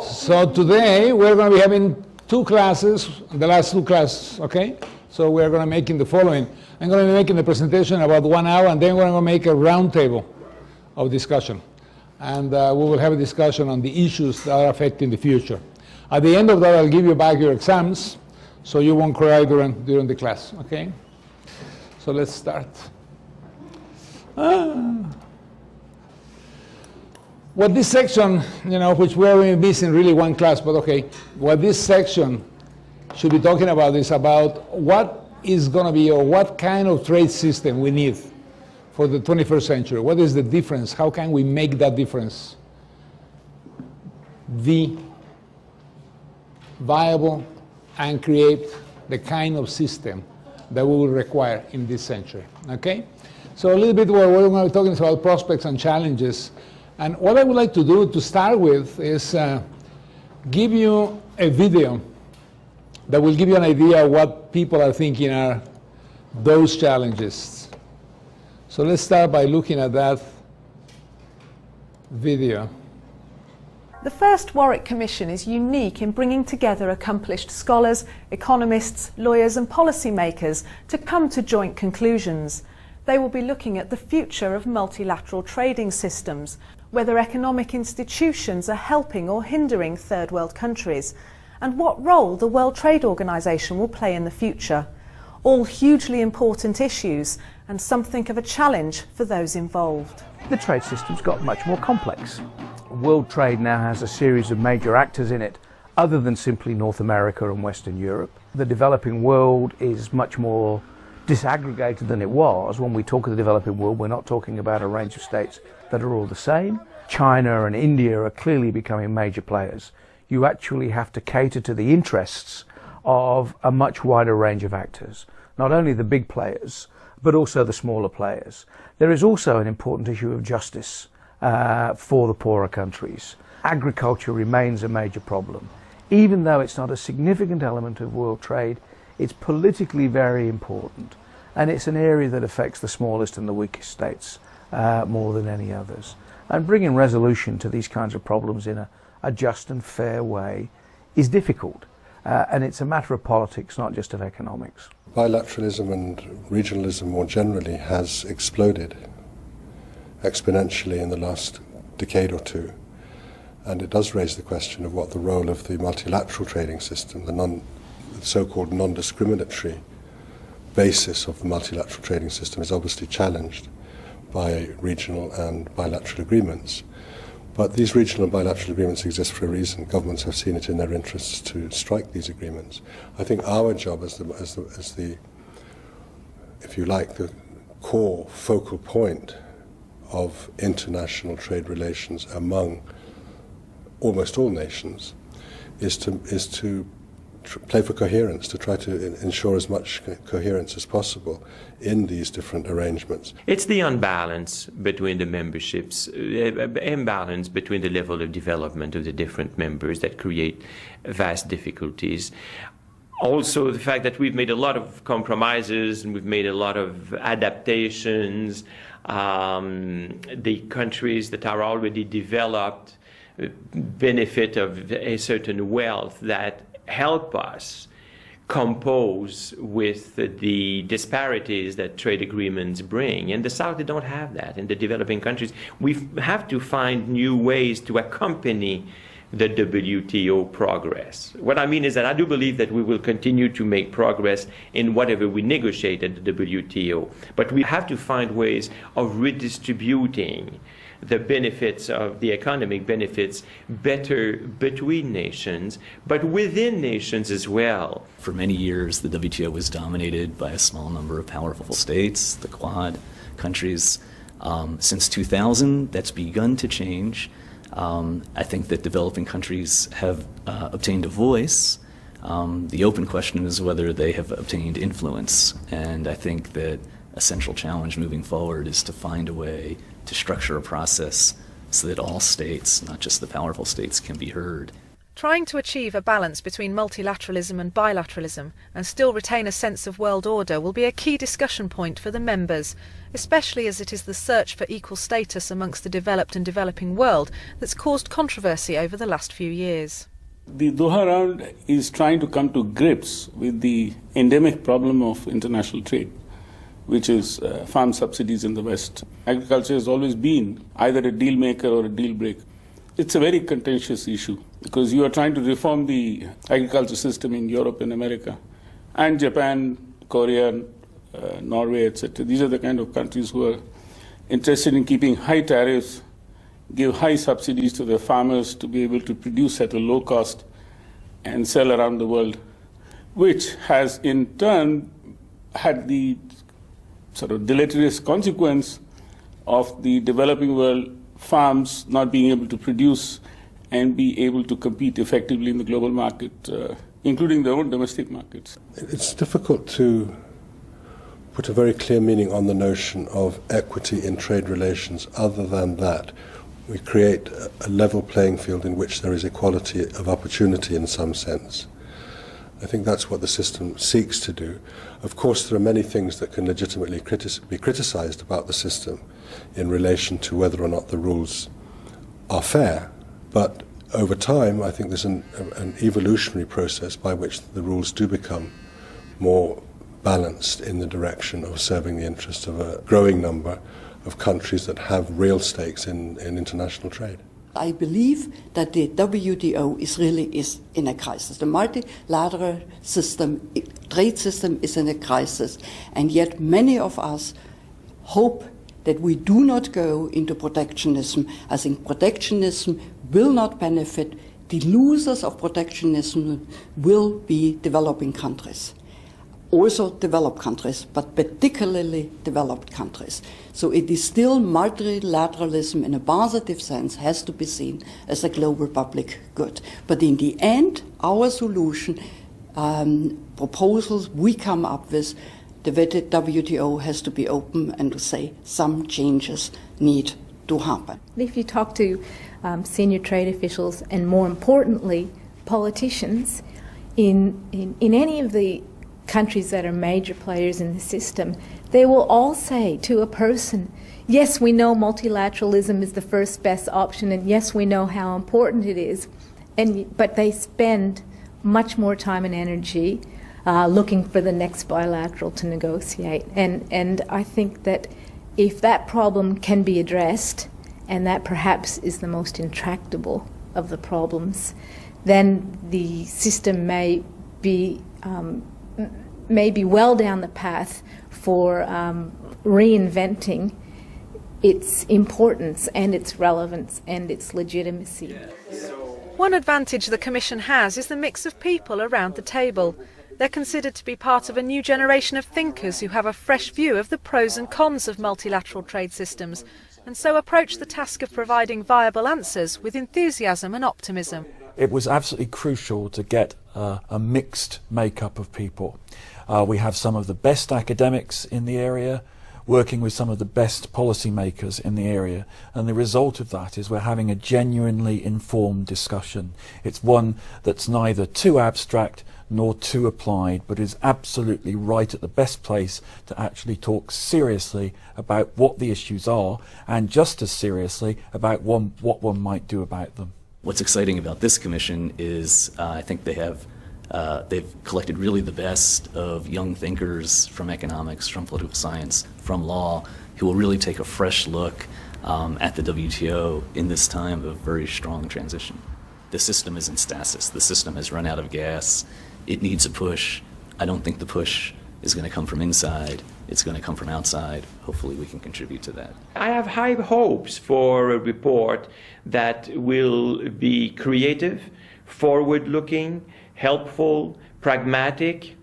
So today we're going to be having two classes, the last two classes, okay? So we're going to make the following. I'm going to be making the presentation about 1 hour, and then we're going to make a roundtable of discussion. And we will have a discussion on the issues that are affecting the future. At the end of that, I'll give you back your exams, so you won't cry during the class, okay? So let's start. What this section, which we're only missing really one class, but okay, what this section should be talking about is about what is going to be, or what kind of trade system we need for the 21st century. What is the difference? How can we make that difference viable and create the kind of system that we will require in this century, okay? So a little bit what we're going to be talking about prospects and challenges. And what I would like to do to start with is give you a video that will give you an idea of what people are thinking are those challenges. So let's start by looking at that video. The first Warwick Commission is unique in bringing together accomplished scholars, economists, lawyers and policymakers to come to joint conclusions. They will be looking at the future of multilateral trading systems, whether economic institutions are helping or hindering third world countries, and what role the World Trade Organization will play in the future. All hugely important issues and something of a challenge for those involved. The trade system's got much more complex. World trade now has a series of major actors in it, other than simply North America and Western Europe. The developing world is much more disaggregated than it was. When we talk of the developing world, we're not talking about a range of states that are all the same. China and India are clearly becoming major players. You actually have to cater to the interests of a much wider range of actors, not only the big players, but also the smaller players. There is also an important issue of justice for the poorer countries. Agriculture remains a major problem. Even though it's not a significant element of world trade, it's politically very important, and it's an area that affects the smallest and the weakest states more than any others. And bringing resolution to these kinds of problems in a just and fair way is difficult, and it's a matter of politics, not just of economics. Bilateralism and regionalism more generally has exploded exponentially in the last decade or two, and it does raise the question of what the role of the multilateral trading system, the so-called non-discriminatory basis of the multilateral trading system, is obviously challenged by regional and bilateral agreements. But these regional and bilateral agreements exist for a reason. Governments have seen it in their interests to strike these agreements. I think our job as the, if you like, the core focal point of international trade relations among almost all nations is to play for coherence, to try to ensure as much coherence as possible in these different arrangements. It's the unbalance between the memberships, imbalance between the level of development of the different members that create vast difficulties. Also, the fact that we've made a lot of compromises and we've made a lot of adaptations. The countries that are already developed benefit of a certain wealth that help us compose with the disparities that trade agreements bring. In the South, they don't have that. In the developing countries, we have to find new ways to accompany the WTO progress. What I mean is that I do believe that we will continue to make progress in whatever we negotiate at the WTO, but we have to find ways of redistributing the benefits of the economic benefits better between nations, but within nations as well. For many years, the WTO was dominated by a small number of powerful states, the Quad countries. Since 2000, that's begun to change. I think that developing countries have obtained a voice. The open question is whether they have obtained influence, and I think that a central challenge moving forward is to find a way to structure a process so that all states, not just the powerful states, can be heard. Trying to achieve a balance between multilateralism and bilateralism and still retain a sense of world order will be a key discussion point for the members, especially as it is the search for equal status amongst the developed and developing world that's caused controversy over the last few years. The Doha round is trying to come to grips with the endemic problem of international trade, which is farm subsidies in the West. Agriculture has always been either a deal maker or a deal breaker. It's a very contentious issue because you are trying to reform the agriculture system in Europe and America, and Japan, Korea, Norway, etc. These are the kind of countries who are interested in keeping high tariffs, give high subsidies to their farmers to be able to produce at a low cost and sell around the world, which has in turn had the sort of deleterious consequence of the developing world farms not being able to produce and be able to compete effectively in the global market, including their own domestic markets. It's difficult to put a very clear meaning on the notion of equity in trade relations other than that we create a level playing field in which there is equality of opportunity in some sense. I think that's what the system seeks to do. Of course, there are many things that can legitimately be criticized about the system in relation to whether or not the rules are fair. But over time, I think there's an evolutionary process by which the rules do become more balanced in the direction of serving the interests of a growing number of countries that have real stakes in international trade. I believe that the WTO is in a crisis. The multilateral system, trade system is in a crisis, and yet many of us hope that we do not go into protectionism. I think protectionism will not benefit. The losers of protectionism will be developing countries. Also developed countries, but particularly developed countries. So it is still multilateralism in a positive sense has to be seen as a global public good. But in the end, our solution, proposals we come up with, the WTO has to be open and to say some changes need to happen. If you talk to senior trade officials and more importantly politicians in any of the countries that are major players in the system, they will all say to a person, yes, we know multilateralism is the first best option, and yes, we know how important it is, but they spend much more time and energy looking for the next bilateral to negotiate. And I think that if that problem can be addressed, and that perhaps is the most intractable of the problems, then the system may be well down the path for reinventing its importance and its relevance and its legitimacy. One advantage the Commission has is the mix of people around the table. They're considered to be part of a new generation of thinkers who have a fresh view of the pros and cons of multilateral trade systems, and so approach the task of providing viable answers with enthusiasm and optimism. It was absolutely crucial to get a mixed makeup of people. We have some of the best academics in the area working with some of the best policymakers in the area, and the result of that is we're having a genuinely informed discussion. It's one that's neither too abstract nor too applied, but is absolutely right at the best place to actually talk seriously about what the issues are, and just as seriously about what one might do about them. What's exciting about this commission is I think they've collected really the best of young thinkers from economics, from political science, from law, who will really take a fresh look at the WTO in this time of very strong transition. The system is in stasis. The system has run out of gas. It needs a push. I don't think the push is going to come from inside. It's going to come from outside. Hopefully we can contribute to that. I have high hopes for a report that will be creative, forward-looking, helpful, pragmatic,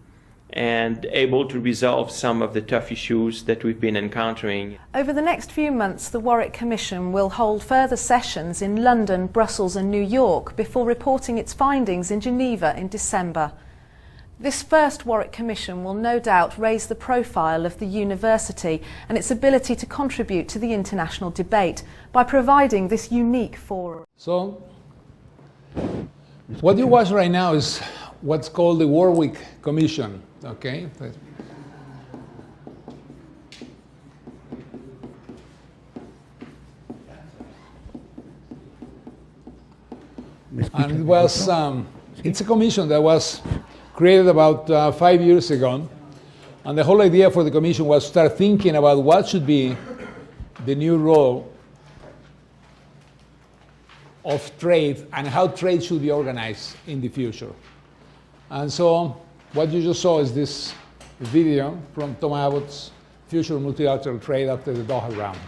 and able to resolve some of the tough issues that we've been encountering. Over the next few months, the Warwick Commission will hold further sessions in London, Brussels and New York before reporting its findings in Geneva in December. This first Warwick Commission will no doubt raise the profile of the university and its ability to contribute to the international debate by providing this unique forum. So, What you watch right now is what's called the Warwick Commission, okay? And it was, it's a commission that was created about 5 years ago. And the whole idea for the commission was to start thinking about what should be the new role of trade and how trade should be organized in the future. And so what you just saw is this video from Tom Abbott's Future of Multilateral Trade after the Doha round.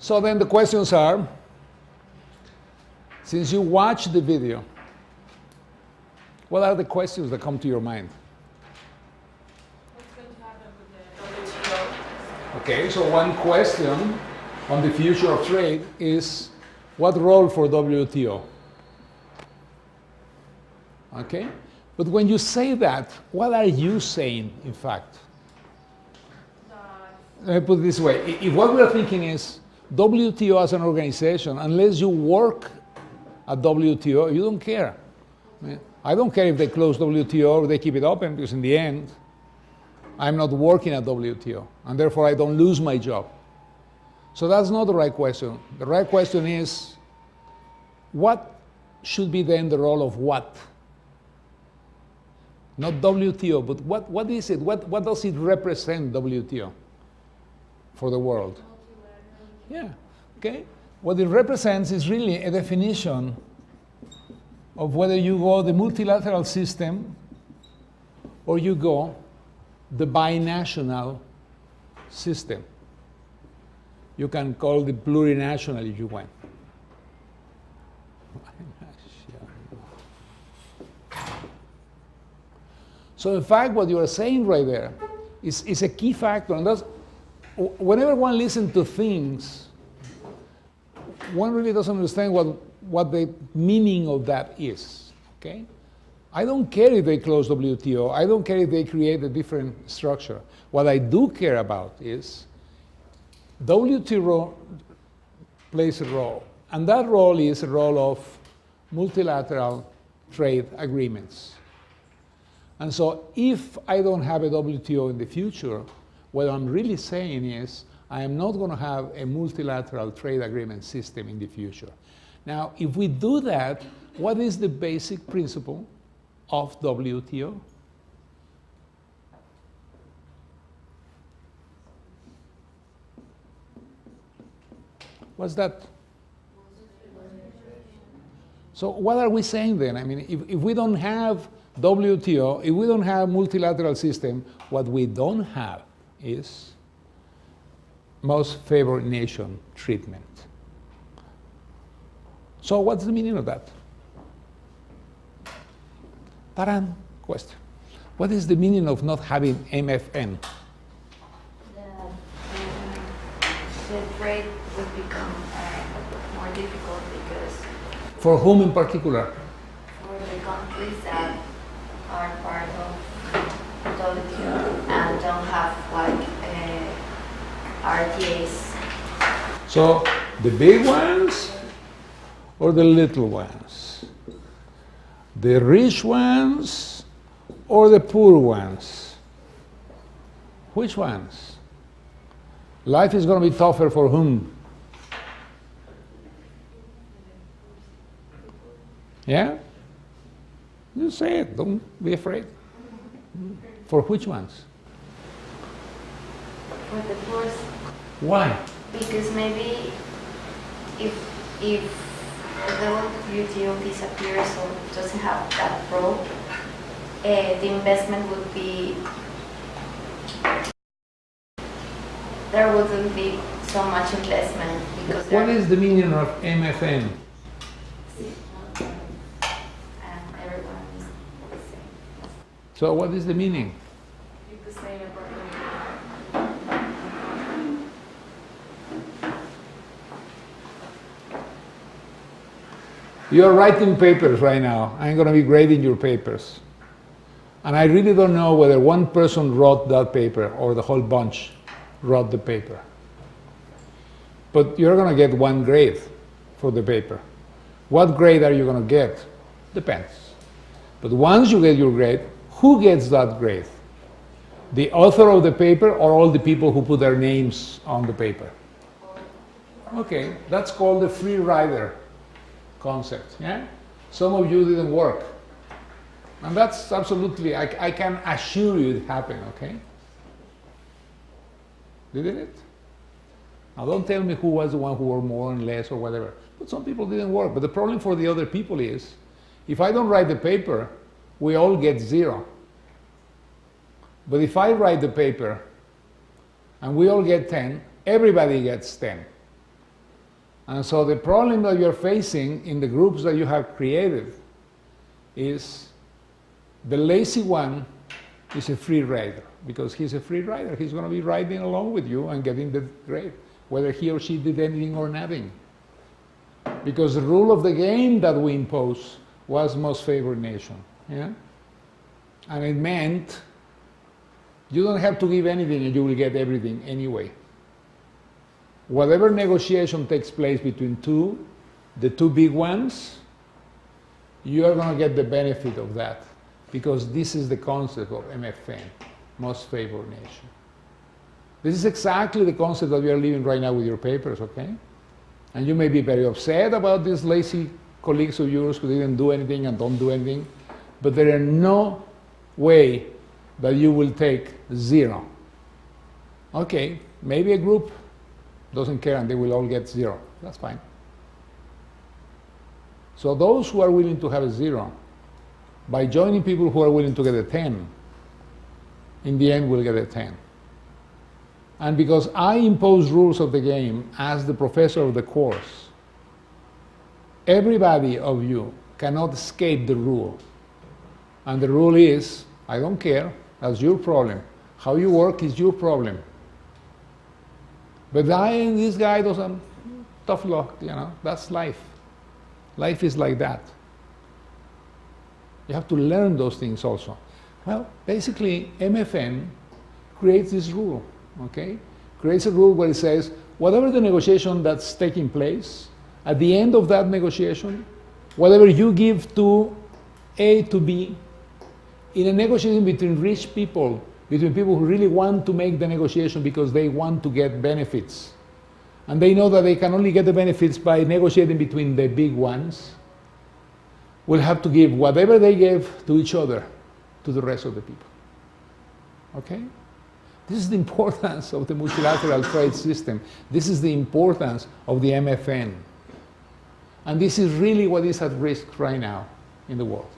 So then the questions are, since you watched the video, what are the questions that come to your mind? What's going to happen with the WTO? Okay, so one question on the future of trade is, what role for WTO? Okay, but when you say that, what are you saying, in fact? Let me put it this way. If what we're thinking is WTO as an organization, unless you work at WTO, you don't care. I don't care if they close WTO or they keep it open, because in the end, I'm not working at WTO, and therefore I don't lose my job. So that's not the right question. The right question is, what should be then the role of what? Not WTO, but what is it? What does it represent, WTO, for the world? Yeah, okay. What it represents is really a definition of whether you go the multilateral system or you go the binational system. You can call it plurinational if you want. So in fact, what you are saying right there is a key factor, and that's, whenever one listens to things, one really doesn't understand what the meaning of that is, okay? I don't care if they close WTO. I don't care if they create a different structure. What I do care about is WTO plays a role, and that role is a role of multilateral trade agreements. And so if I don't have a WTO in the future, what I'm really saying is I am not going to have a multilateral trade agreement system in the future. Now, if we do that, what is the basic principle of WTO? What's that? So what are we saying then? I mean, if we don't have WTO, if we don't have multilateral system, what we don't have is most favored nation treatment. So what's the meaning of that? Taran, question. What is the meaning of not having MFN? The trade would become more difficult because... For whom in particular? For the countries that are part of WTO and don't have like RTAs. So the big ones or the little ones? The rich ones or the poor ones? Which ones? Life is going to be tougher for whom? Yeah? You say it, don't be afraid. For which ones? For the poor. Why? Because maybe if the WTO disappears or doesn't have that role, the investment would be, there wouldn't be so much investment because what is the meaning of MFN? everyone is the same. So what is the meaning? The same You are writing papers right now. I'm going to be grading your papers. And I really don't know whether one person wrote that paper or the whole bunch wrote the paper. But you're going to get one grade for the paper. What grade are you going to get? Depends. But once you get your grade, who gets that grade? The author of the paper or all the people who put their names on the paper? Okay, that's called the free rider concept. Yeah? Some of you didn't work. And that's absolutely, I can assure you it happened, okay? Didn't it? Now don't tell me who was the one who worked more and less or whatever. But some people didn't work. But the problem for the other people is, if I don't write the paper, we all get 0. But if I write the paper and we all get 10, everybody gets 10. And so the problem that you're facing in the groups that you have created is the lazy one is a free rider. Because he's a free rider. He's going to be riding along with you and getting the grade, whether he or she did anything or nothing. Because the rule of the game that we impose was most favored nation. Yeah? And it meant you don't have to give anything and you will get everything anyway. Whatever negotiation takes place between the two big ones, you are going to get the benefit of that. Because this is the concept of MFN, most favored nation. This is exactly the concept that we are living right now with your papers, okay? And you may be very upset about these lazy colleagues of yours who didn't do anything and don't do anything, but there is no way that you will take 0. Okay, maybe a group doesn't care and they will all get 0. That's fine. So those who are willing to have a 0, by joining people who are willing to get a 10, in the end will get a 10. And because I impose rules of the game as the professor of the course, everybody of you cannot escape the rule. And the rule is, I don't care, that's your problem. How you work is your problem. But this guy doesn't, tough luck, you know, that's life. Life is like that. You have to learn those things also. Well, basically, MFN creates this rule, okay? Creates a rule where it says, whatever the negotiation that's taking place, at the end of that negotiation, whatever you give to A to B, in a negotiation between rich people, between people who really want to make the negotiation because they want to get benefits, and they know that they can only get the benefits by negotiating between the big ones, will have to give whatever they gave to each other to the rest of the people. Okay? This is the importance of the multilateral trade system. This is the importance of the MFN. And this is really what is at risk right now in the world.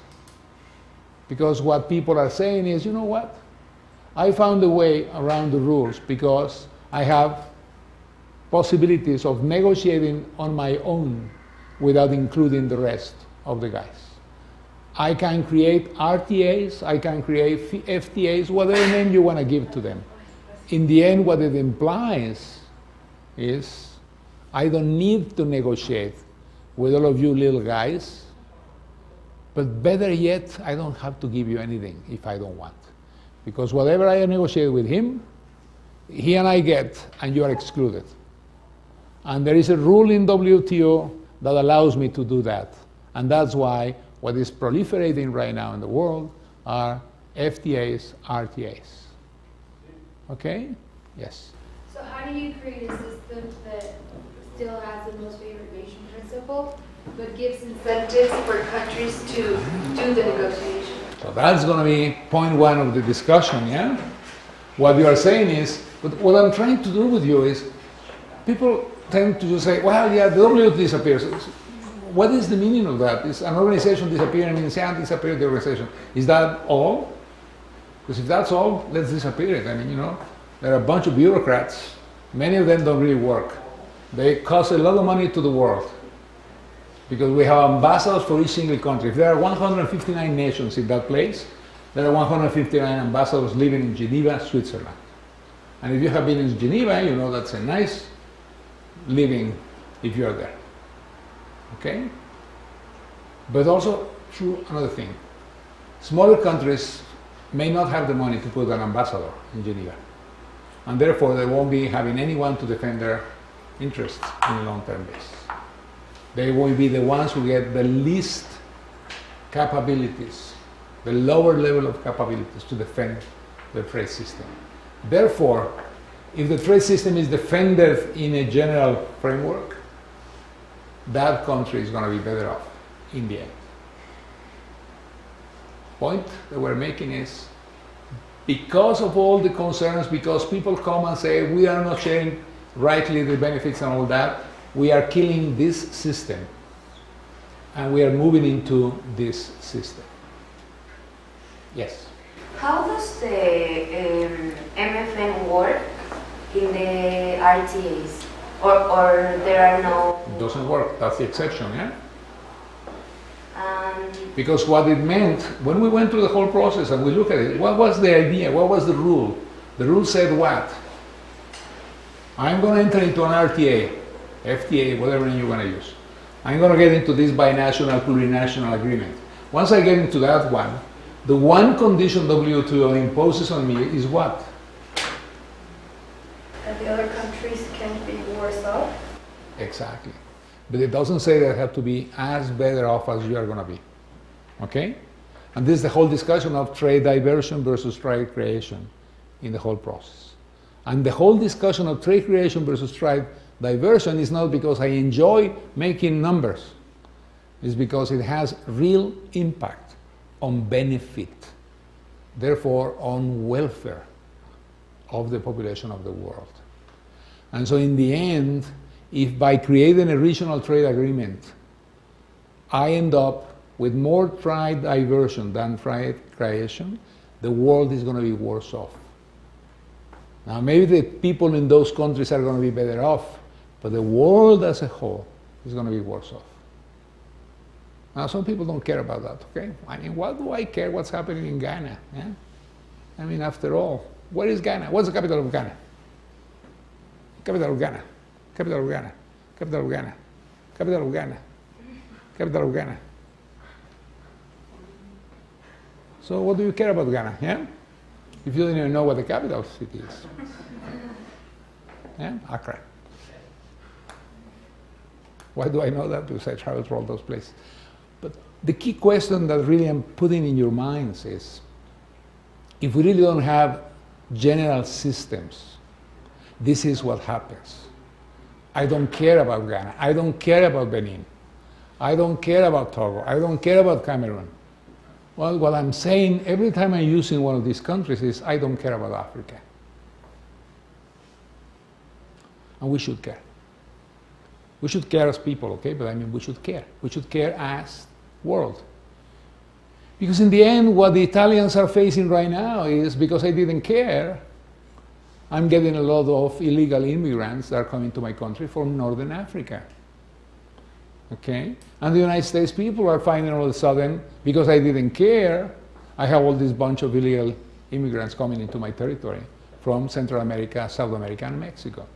Because what people are saying is, you know what? I found a way around the rules because I have possibilities of negotiating on my own without including the rest of the guys. I can create RTAs, I can create FTAs, whatever name you want to give to them. In the end, what it implies is I don't need to negotiate with all of you little guys, but better yet, I don't have to give you anything if I don't want. Because whatever I negotiate with him, he and I get, and you are excluded. And there is a rule in WTO that allows me to do that. And that's why what is proliferating right now in the world are FTAs, RTAs. Okay? Yes? So how do you create a system that still has the most favored nation principle, but gives incentives for countries to do the negotiation? So that's going to be point 1 of the discussion, yeah? What you are saying is, but what I'm trying to do with you is, people tend to just say, well, yeah, the WTO disappears. What is the meaning of that? Is an organization disappearing, means disappear the organization. Is that all? Because if that's all, let's disappear it. I mean, you know, there are a bunch of bureaucrats. Many of them don't really work. They cost a lot of money to the world. Because we have ambassadors for each single country. If there are 159 nations in that place, there are 159 ambassadors living in Geneva, Switzerland. And if you have been in Geneva, you know that's a nice living if you are there. Okay? But also, true, another thing. Smaller countries may not have the money to put an ambassador in Geneva. And therefore, they won't be having anyone to defend their interests on a long-term basis. They will be the ones who get the least capabilities, the lower level of capabilities to defend the trade system. Therefore, if the trade system is defended in a general framework, that country is going to be better off in the end. Point that we're making is, because of all the concerns, because people come and say we are not sharing rightly the benefits and all that, we are killing this system and we are moving into this system. Yes? How does the MFN work in the RTAs? Or there are no... It doesn't work. That's the exception, yeah? Um, Because what it meant, when we went through the whole process and we look at it, what was the idea? What was the rule? The rule said what? I'm going to enter into an RTA, FTA, whatever name you want to use. I'm going to get into this binational, plurinational agreement. Once I get into that one, the one condition WTO imposes on me is what? And the other countries can't be worse off? Exactly. But it doesn't say that I have to be as better off as you are going to be. Okay? And this is the whole discussion of trade diversion versus trade creation in the whole process. And the whole discussion of trade creation versus trade diversion is not because I enjoy making numbers. It's because it has real impact on benefit, therefore on welfare of the population of the world. And so in the end, if by creating a regional trade agreement, I end up with more trade diversion than trade creation, the world is going to be worse off. Now maybe the people in those countries are going to be better off, but the world as a whole is going to be worse off. Now some people don't care about that, okay? I mean, why do I care what's happening in Ghana? Yeah? I mean, after all, where is Ghana? What's the capital of Ghana? Capital of Ghana. Capital of Ghana. Capital of Ghana. Capital of Ghana. Capital of Ghana. So what do you care about Ghana? Yeah? If you don't even know what the capital city is. Yeah? Accra. Why do I know that? Because I traveled to all those places. But the key question that really I'm putting in your minds is, if we really don't have general systems, this is what happens. I don't care about Ghana. I don't care about Benin. I don't care about Togo. I don't care about Cameroon. Well, what I'm saying every time I'm using one of these countries is, I don't care about Africa. And we should care. We should care as people, okay? But I mean, we should care. We should care as world. Because in the end, what the Italians are facing right now is, because I didn't care, I'm getting a lot of illegal immigrants that are coming to my country from Northern Africa. Okay? And the United States people are finding all of a sudden, because I didn't care, I have all this bunch of illegal immigrants coming into my territory from Central America, South America, and Mexico.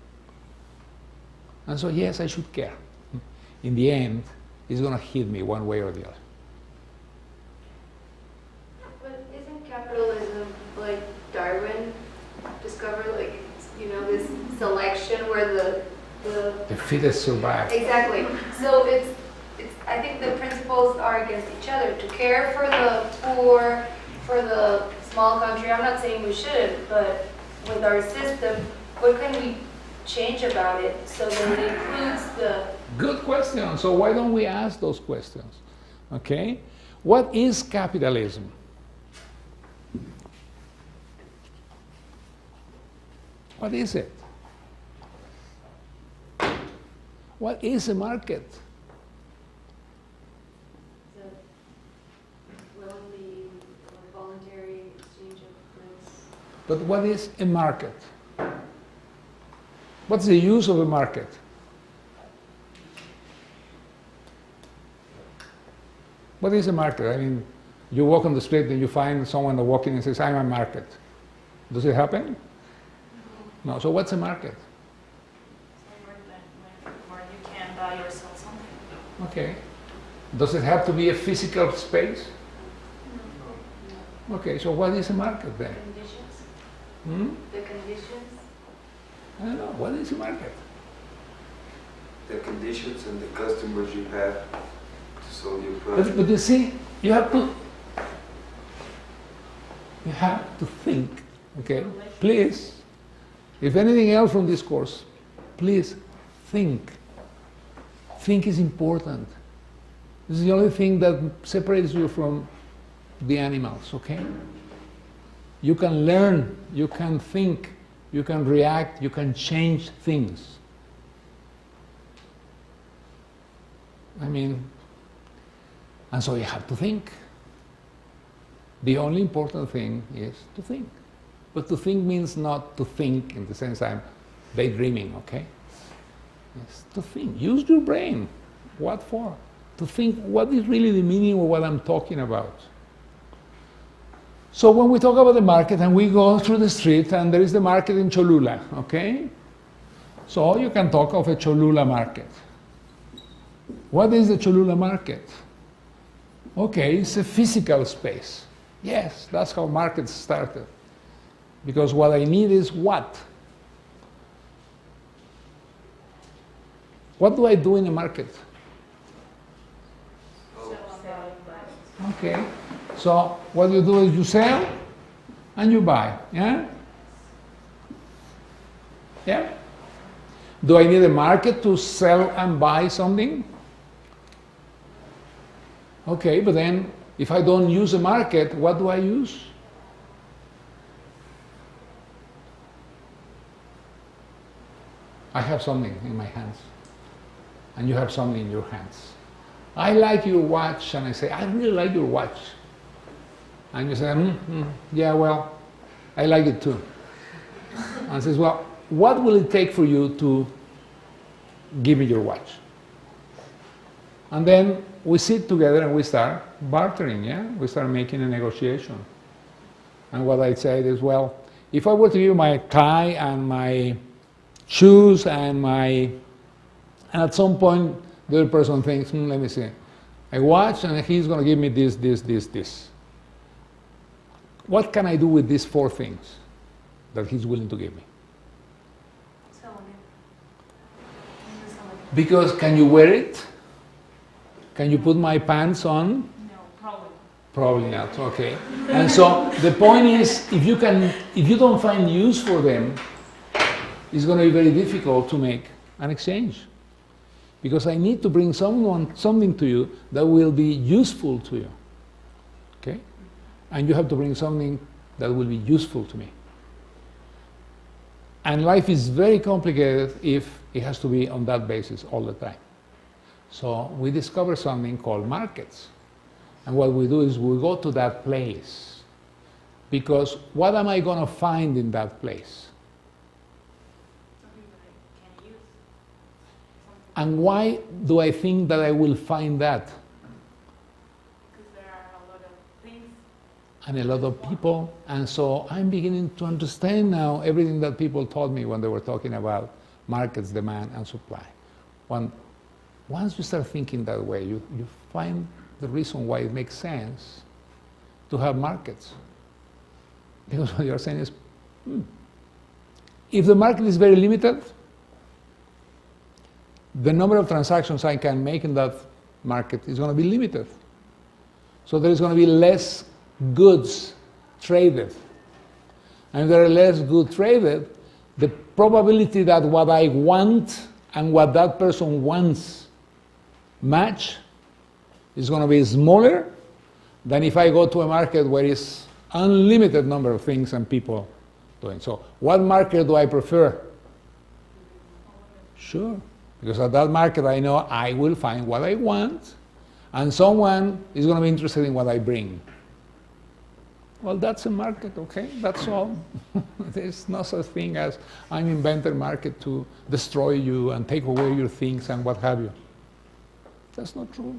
And so, yes, I should care. In the end, it's going to hit me one way or the other. But isn't capitalism like Darwin discovered, like, you know, this selection where the fittest survive. Exactly. So it's I think the principles are against each other. To care for the poor, for the small country. I'm not saying we shouldn't, but with our system, what can we change about it so that it includes the... Good question. So why don't we ask those questions? Okay? What is capitalism? What is it? What is a market? The willingly or voluntary exchange of goods. But what is a market? What's the use of a market? What is a market? I mean, you walk on the street and you find someone walking and says, I'm a market. Does it happen? No. So what's a market? Where you can buy or sell something. Okay. Does it have to be a physical space? Okay, so what is a market then? Conditions? Hmm? The conditions? I don't know. What is a market? the conditions and the customers you have to solve your problem. But you see, you have to think, okay? Please, if anything else from this course, please think. Think is important. This is the only thing that separates you from the animals, okay? You can learn, you can think, you can react, you can change things. I mean, and so you have to think. The only important thing is to think. But to think means not to think in the sense I'm daydreaming, okay? It's to think. Use your brain. What for? To think what is really the meaning of what I'm talking about. So when we talk about the market and we go through the street and there is the market in Cholula, okay? So you can talk of a Cholula market. What is the Cholula market? Okay, it's a physical space. Yes, that's how markets started. Because what I need is what? What do I do in a market? Okay, so what you do is you sell and you buy, yeah? Yeah? Do I need a market to sell and buy something? Okay, but then if I don't use a market, what do I use? I have something in my hands, and you have something in your hands. I like your watch, and I say, I really like your watch. And you say, yeah, well, I like it too. And says, well, what will it take for you to give me your watch? And then we sit together and we start bartering, yeah? We start making a negotiation. And what I say is, well, if I were to give you my tie and my shoes and at some point the other person thinks, let me see, I watch and he's going to give me this, this, this, this. What can I do with these 4 things that he's willing to give me? Because can you wear it? Can you put my pants on? No, probably. Probably not, okay. And so the point is, if you don't find use for them, it's going to be very difficult to make an exchange. Because I need to bring something to you that will be useful to you. Okay? And you have to bring something that will be useful to me. And life is very complicated if it has to be on that basis all the time. So we discover something called markets. And what we do is we go to that place. Because what am I going to find in that place? And why do I think that I will find that? Because there are a lot of things. And a lot of people. And so I'm beginning to understand now everything that people told me when they were talking about markets, demand, and supply. Once you start thinking that way, you find the reason why it makes sense to have markets. Because what you're saying is, if the market is very limited, the number of transactions I can make in that market is going to be limited. So there is going to be less goods traded. And if there are less goods traded, the probability that what I want and what that person wants match is going to be smaller than if I go to a market where it's unlimited number of things and people doing. So what market do I prefer? Sure. Because at that market I know I will find what I want and someone is going to be interested in what I bring. Well, that's a market, okay? That's all. There's no such thing as I'm invented a market to destroy you and take away your things and what have you. That's not true.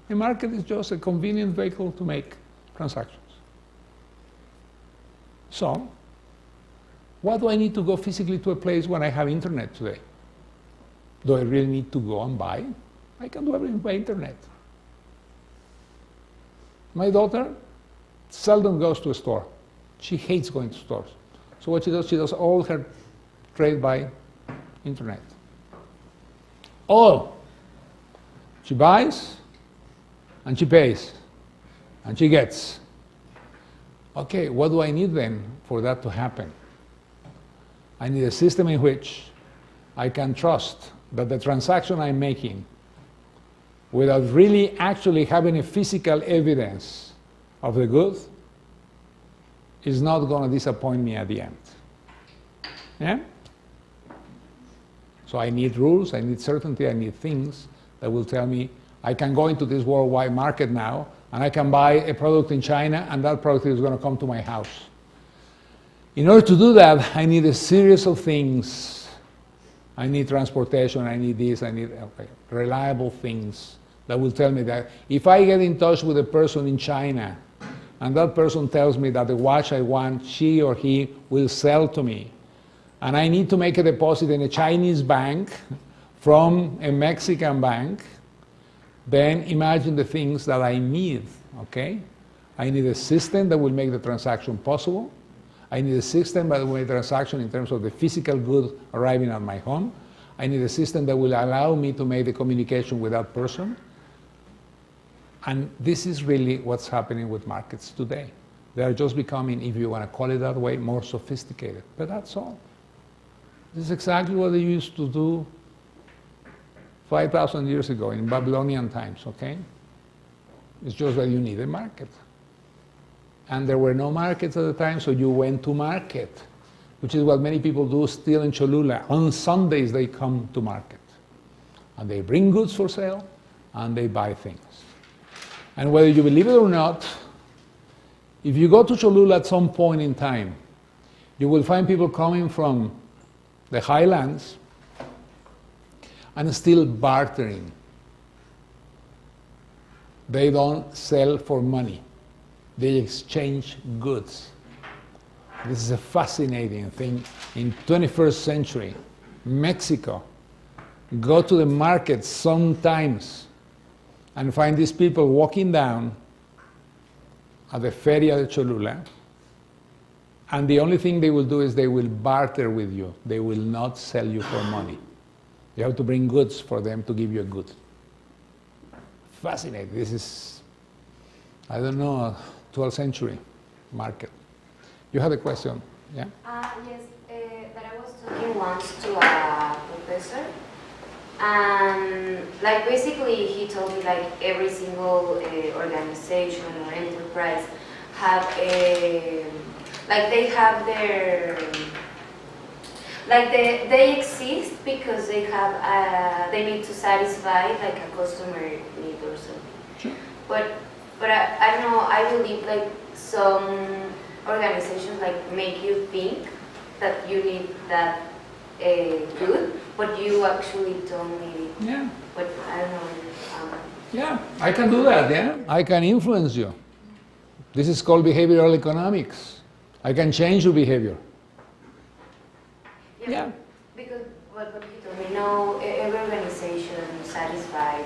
A market is just a convenient vehicle to make transactions. So, why do I need to go physically to a place when I have internet today? Do I really need to go and buy? I can do everything by internet. My daughter seldom goes to a store. She hates going to stores. So what she does all her trade by internet. Oh, she buys, and she pays, and she gets. Okay, what do I need then for that to happen? I need a system in which I can trust that the transaction I'm making, without really actually having a physical evidence of the good, is not going to disappoint me at the end. Yeah? So I need rules, I need certainty, I need things that will tell me I can go into this worldwide market now and I can buy a product in China and that product is going to come to my house. In order to do that, I need a series of things. I need transportation, I need this, I need reliable things that will tell me that if I get in touch with a person in China and that person tells me that the watch I want, she or he will sell to me, and I need to make a deposit in a Chinese bank from a Mexican bank, then imagine the things that I need, okay? I need a system that will make the transaction possible. I need a system that will make the transaction in terms of the physical good arriving at my home. I need a system that will allow me to make the communication with that person. And this is really what's happening with markets today. They are just becoming, if you want to call it that way, more sophisticated. But that's all. This is exactly what they used to do 5,000 years ago in Babylonian times, okay? It's just that you need a market. And there were no markets at the time, so you went to market, which is what many people do still in Cholula. On Sundays, they come to market. And they bring goods for sale, and they buy things. And whether you believe it or not, if you go to Cholula at some point in time, you will find people coming from the highlands and still bartering. They don't sell for money. They exchange goods. This is a fascinating thing. In 21st century, Mexico, go to the market sometimes and find these people walking down at the Feria de Cholula, and the only thing they will do is they will barter with you. They will not sell you for money. You have to bring goods for them to give you a good. Fascinating. This is, I don't know, 12th century market. You had a question, yeah? Yes, that I was talking once to a professor, and like basically he told me like every single organization or enterprise have a, like they have their, like they exist because they have they need to satisfy like a customer need or something. Sure. But I don't know, I believe like some organizations like make you think that you need that good, but you actually don't need it. Yeah. But I don't know. Yeah, I can do that, yeah? I can influence you. This is called behavioral economics. I can change your behavior. Yeah. Because what you told me, no, every organization satisfies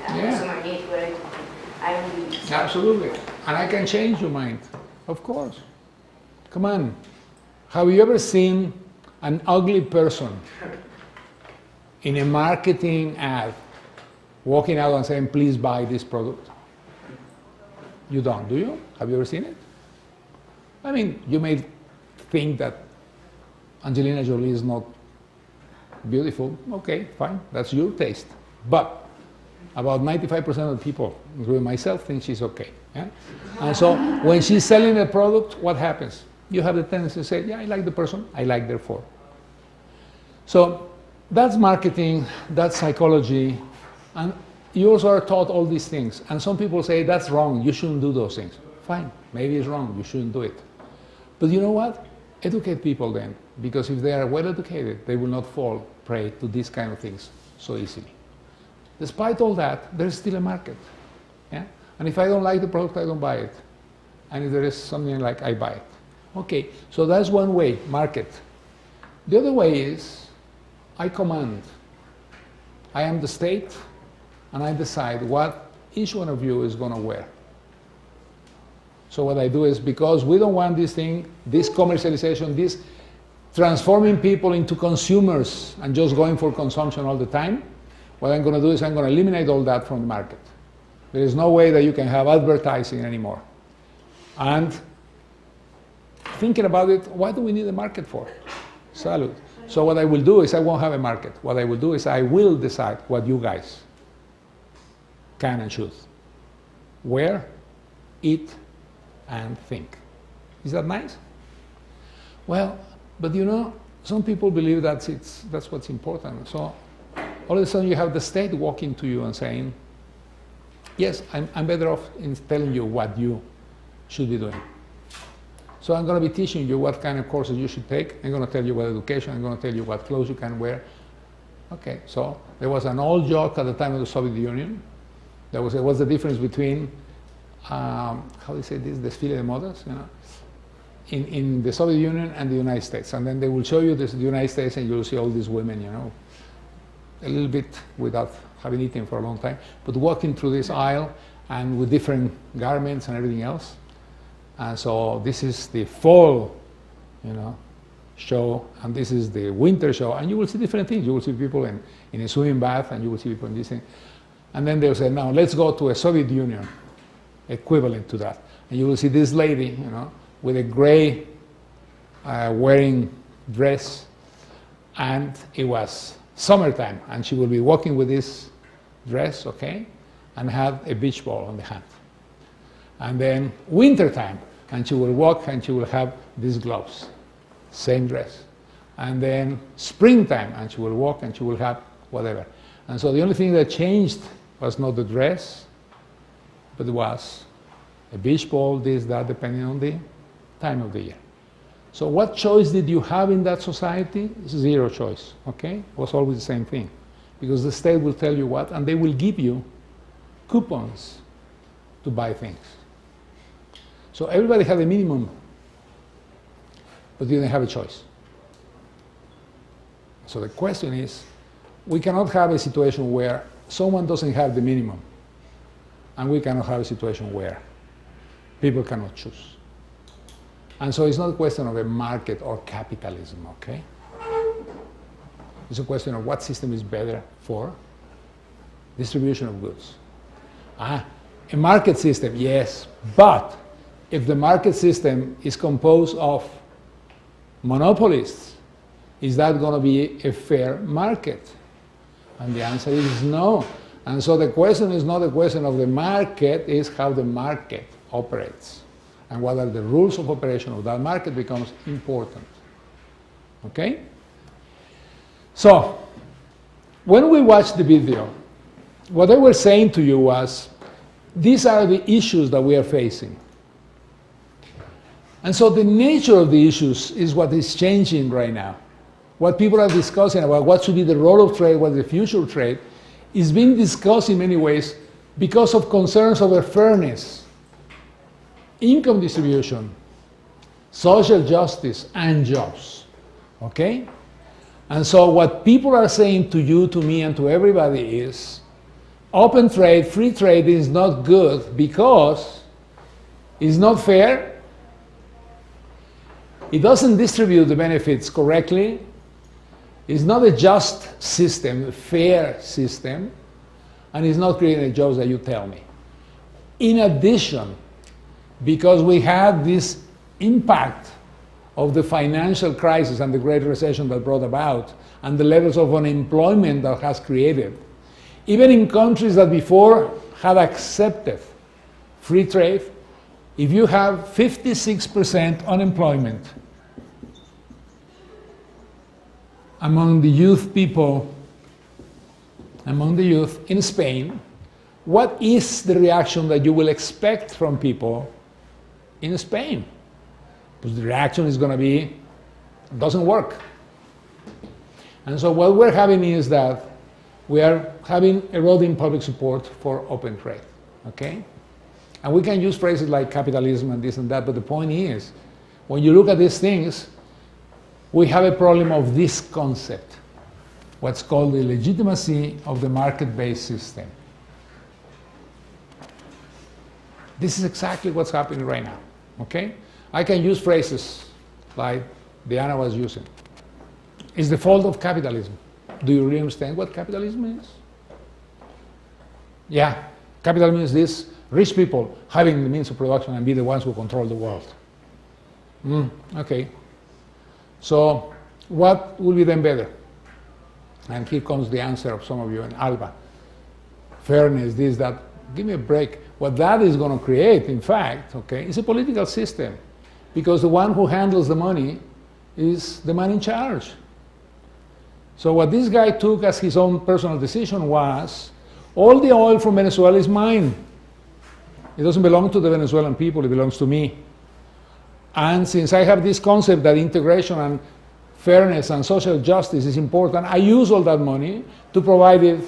a Yeah. customer need, but I don't believe so. Absolutely. And I can change your mind, of course. Come on. Have you ever seen an ugly person in a marketing ad walking out and saying, please buy this product? You don't, do you? Have you ever seen it? I mean, you may think that Angelina Jolie is not beautiful. Okay, fine, that's your taste. But about 95% of the people, including myself, think she's okay. Yeah? And so when she's selling a product, what happens? You have the tendency to say, yeah, I like the person, I like therefore. So that's marketing, that's psychology, and you also are taught all these things. And some people say, that's wrong, you shouldn't do those things. Fine, maybe it's wrong, you shouldn't do it. But you know what? Educate people then, because if they are well educated, they will not fall prey to these kind of things so easily. Despite all that, there's still a market. Yeah? And if I don't like the product, I don't buy it. And if there is something like, I buy it. Okay, so that's one way, market. The other way is, I command. I am the state, and I decide what each one of you is going to wear. So what I do is, because we don't want this thing, this commercialization, this transforming people into consumers and just going for consumption all the time, what I'm going to do is I'm going to eliminate all that from the market. There is no way that you can have advertising anymore. And thinking about it, what do we need a market for? Salud. So what I will do is I won't have a market. What I will do is I will decide what you guys can and should wear, eat, and think. Is that nice? Well, but you know, some people believe that's what's important. So all of a sudden you have the state walking to you and saying, yes, I'm better off in telling you what you should be doing. So I'm going to be teaching you what kind of courses you should take. I'm going to tell you what education, I'm going to tell you what clothes you can wear. Okay, so there was an old joke at the time of the Soviet Union. There was what's the difference between, how do you say this, desfile de modas, you know, in the Soviet Union and the United States. And then they will show you the United States and you'll see all these women, you know, a little bit without having eaten for a long time, but walking through this aisle and with different garments and everything else. And so this is the fall, you know, show, and this is the winter show, and you will see different things. You will see people in a swimming bath, and you will see people in this thing. And then they'll say, now let's go to a Soviet Union equivalent to that. And you will see this lady, you know, with a gray wearing dress, and it was summertime, and she will be walking with this dress, okay, and have a beach ball on the hand. And then wintertime, and she will walk and she will have these gloves, same dress. And then springtime, and she will walk and she will have whatever. And so the only thing that changed was not the dress, but it was a beach ball, this, that, depending on the time of the year. So what choice did you have in that society? Zero choice, okay? It was always the same thing. Because the state will tell you what, and they will give you coupons to buy things. So everybody had a minimum, but you didn't have a choice. So the question is, we cannot have a situation where someone doesn't have the minimum, and we cannot have a situation where people cannot choose. And so it's not a question of a market or capitalism, okay? It's a question of what system is better for distribution of goods. A market system, yes, but if the market system is composed of monopolists, is that going to be a fair market? And the answer is no. And so the question is not a question of the market, it's how the market operates. And what are the rules of operation of that market becomes important. Okay? So, when we watched the video, what they were saying to you was, these are the issues that we are facing. And so the nature of the issues is what is changing right now. What people are discussing about what should be the role of trade, what is the future of trade, is being discussed in many ways because of concerns over fairness, income distribution, social justice, and jobs. Okay? And so what people are saying to you, to me, and to everybody is, open trade, free trade is not good because it's not fair, it doesn't distribute the benefits correctly, it's not a just system, a fair system, and it's not creating the jobs that you tell me. In addition, because we had this impact of the financial crisis and the Great Recession that brought about, and the levels of unemployment that has created, even in countries that before had accepted free trade, if you have 56% unemployment among the youth people, among the youth in Spain, what is the reaction that you will expect from people in Spain? Because the reaction is going to be, it doesn't work. And so what we're having is that we are having eroding public support for open trade, okay? And we can use phrases like capitalism and this and that, but the point is, when you look at these things, we have a problem of this concept, what's called the legitimacy of the market-based system. This is exactly what's happening right now, okay? I can use phrases like Diana was using. It's the fault of capitalism. Do you really understand what capitalism is? Yeah, capital means this, rich people having the means of production and be the ones who control the world. Okay. So what will be then better? And here comes the answer of some of you in Alba. Fairness, this, that. Give me a break. What that is going to create, in fact, okay, is a political system. Because the one who handles the money is the man in charge. So what this guy took as his own personal decision was, all the oil from Venezuela is mine. It doesn't belong to the Venezuelan people, it belongs to me. And since I have this concept that integration and fairness and social justice is important, I use all that money to provide it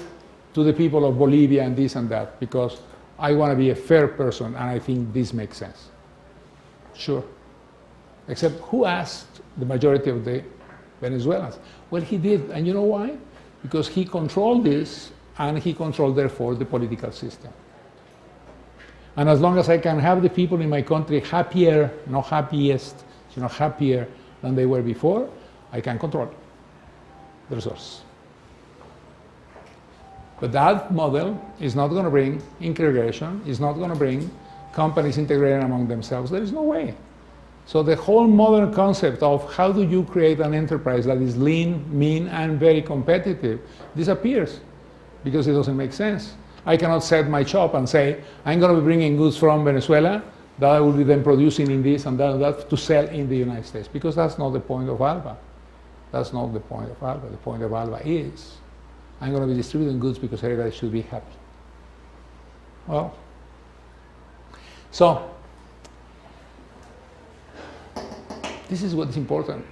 to the people of Bolivia and this and that, because I want to be a fair person and I think this makes sense. Sure. Except who asked the majority of the Venezuelans? Well, he did, and you know why? Because he controlled this, and he controlled, therefore, the political system. And as long as I can have the people in my country happier, not happiest, happier than they were before, I can control the resource. But that model is not going to bring integration, is not going to bring companies integrating among themselves. There is no way. So the whole modern concept of how do you create an enterprise that is lean, mean, and very competitive disappears because it doesn't make sense. I cannot set my shop and say, I'm going to be bringing goods from Venezuela that I will be then producing in this and that to sell in the United States, because that's not the point of ALBA. That's not the point of ALBA. The point of ALBA is, I'm going to be distributing goods because everybody should be happy. Well, so this is what's important.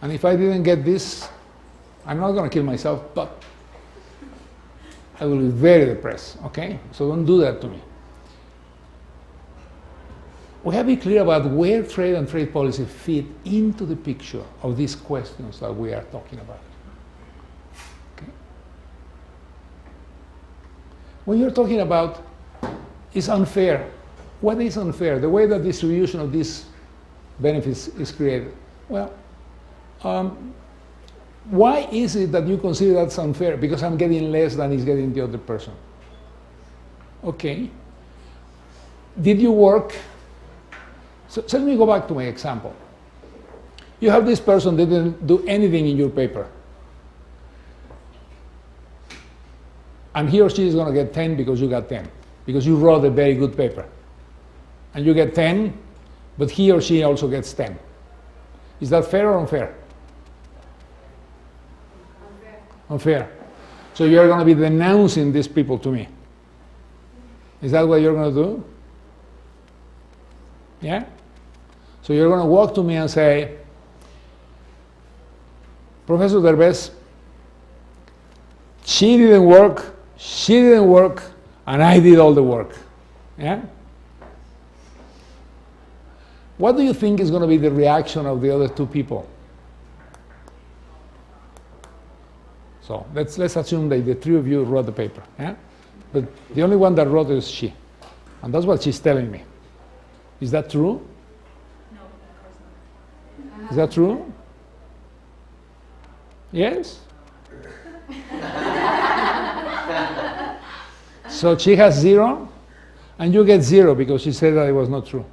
And if I didn't get this, I'm not going to kill myself, but I will be very depressed, okay? So don't do that to me. We have to be clear about where trade and trade policy fit into the picture of these questions that we are talking about. Okay? When you're talking about is unfair, what is unfair? The way that distribution of these benefits is created. Well, why is it that you consider that's unfair? Because I'm getting less than is getting the other person. Okay. Did you work? So let me go back to my example. You have this person that didn't do anything in your paper. And he or she is going to get 10 because you got 10. Because you wrote a very good paper. And you get 10, but he or she also gets 10. Is that fair or unfair? Unfair. So you're going to be denouncing these people to me. Is that what you're going to do? Yeah? So you're going to walk to me and say, Professor Derbez, she didn't work, and I did all the work. Yeah? What do you think is going to be the reaction of the other two people? So let's assume that the three of you wrote the paper. Yeah? But the only one that wrote it is she. And that's what she's telling me. Is that true? No, of course not. Is that true? Yes? So she has 0, and you get 0 because she said that it was not true.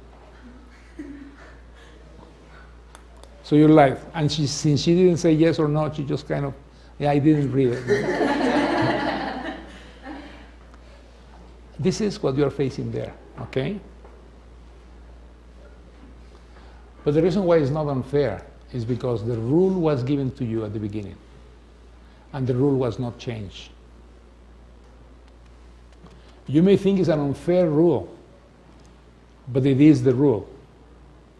So you lied. And since she didn't say yes or no, she just kind of, yeah, I didn't read it. This is what you're facing there, okay? But the reason why it's not unfair is because the rule was given to you at the beginning, and the rule was not changed. You may think it's an unfair rule, but it is the rule,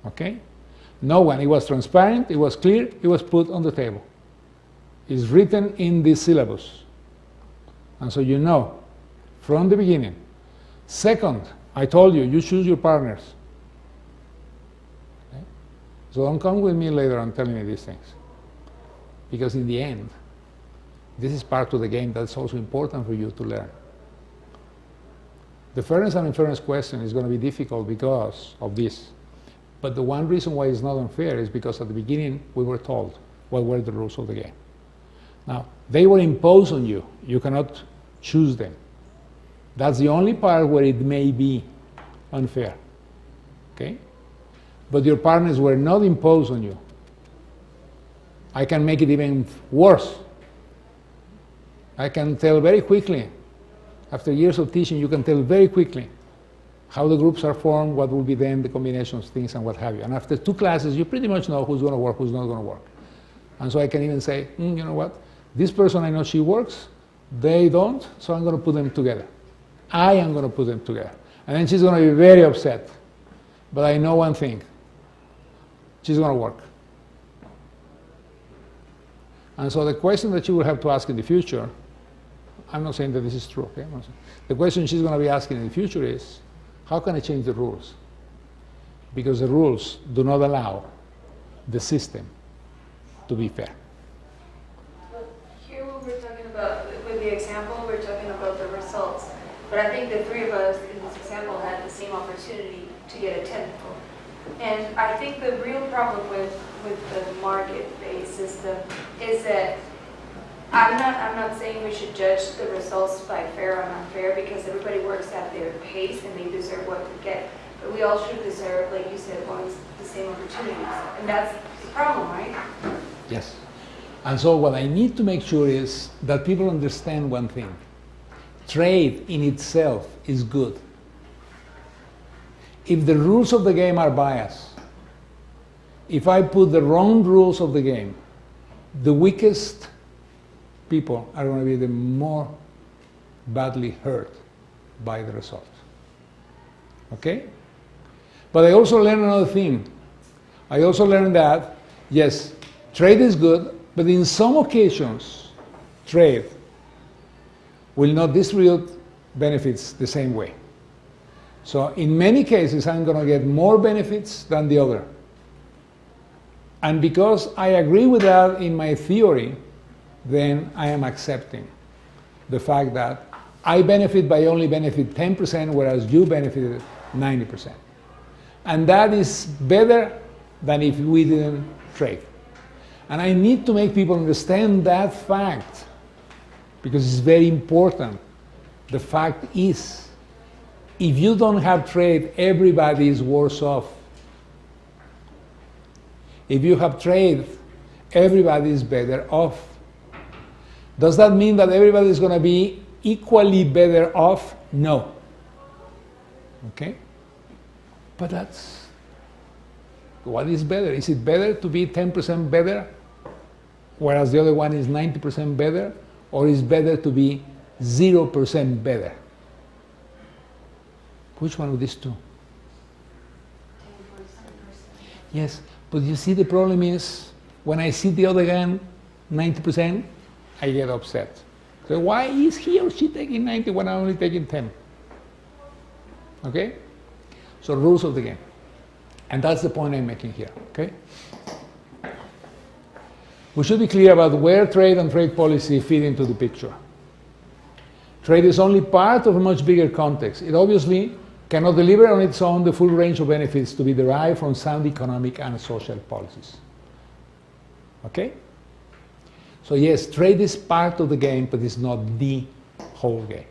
okay? No one, it was transparent, it was clear, it was put on the table. It's written in the syllabus. And so you know from the beginning. Second, I told you, you choose your partners. Okay? So don't come with me later and tell me these things. Because in the end, this is part of the game that's also important for you to learn. The fairness and unfairness question is going to be difficult because of this. But the one reason why it's not unfair is because at the beginning we were told what were the rules of the game. Now, they were imposed on you. You cannot choose them. That's the only part where it may be unfair. Okay? But your partners were not imposed on you. I can make it even worse. I can tell very quickly, after years of teaching, you can tell very quickly how the groups are formed, what will be then the combinations of things and what have you. And after 2 classes, you pretty much know who's going to work, who's not going to work. And so I can even say, you know what, this person I know she works, they don't, so I'm going to put them together. I am going to put them together. And then she's going to be very upset. But I know one thing, she's going to work. And so the question that you will have to ask in the future, I'm not saying that this is true, okay? The question she's going to be asking in the future is, how can I change the rules? Because the rules do not allow the system to be fair. Well, here what we're talking about, with the example, we're talking about the results. But I think the 3 of us in this example had the same opportunity to get a technical. And I think the real problem with the market-based system is that I'm not saying we should judge the results by fair or unfair, because everybody works at their pace and they deserve what they get. But we all should deserve, like you said, once the same opportunities. And that's the problem, right? Yes. And so what I need to make sure is that people understand one thing. Trade in itself is good. If the rules of the game are biased, if I put the wrong rules of the game, the weakest people are going to be the more badly hurt by the result. Okay? But I also learned another thing. I also learned that, yes, trade is good, but in some occasions, trade will not distribute benefits the same way. So in many cases, I'm going to get more benefits than the other. And because I agree with that in my theory, then I am accepting the fact that I benefit by only benefit 10%, whereas you benefited 90%. And that is better than if we didn't trade. And I need to make people understand that fact, because it's very important. The fact is, if you don't have trade, everybody is worse off. If you have trade, everybody is better off. Does that mean that everybody is going to be equally better off? No. Okay? But that's, what is better? Is it better to be 10% better, whereas the other one is 90% better? Or is it better to be 0% better? Which one of these two? Yes, but you see the problem is, when I see the other guy 90%, I get upset. So why is he or she taking 90 when I'm only taking 10? Okay? So rules of the game. And that's the point I'm making here, okay? We should be clear about where trade and trade policy fit into the picture. Trade is only part of a much bigger context. It obviously cannot deliver on its own the full range of benefits to be derived from sound economic and social policies. Okay? So yes, trade is part of the game, but it's not the whole game.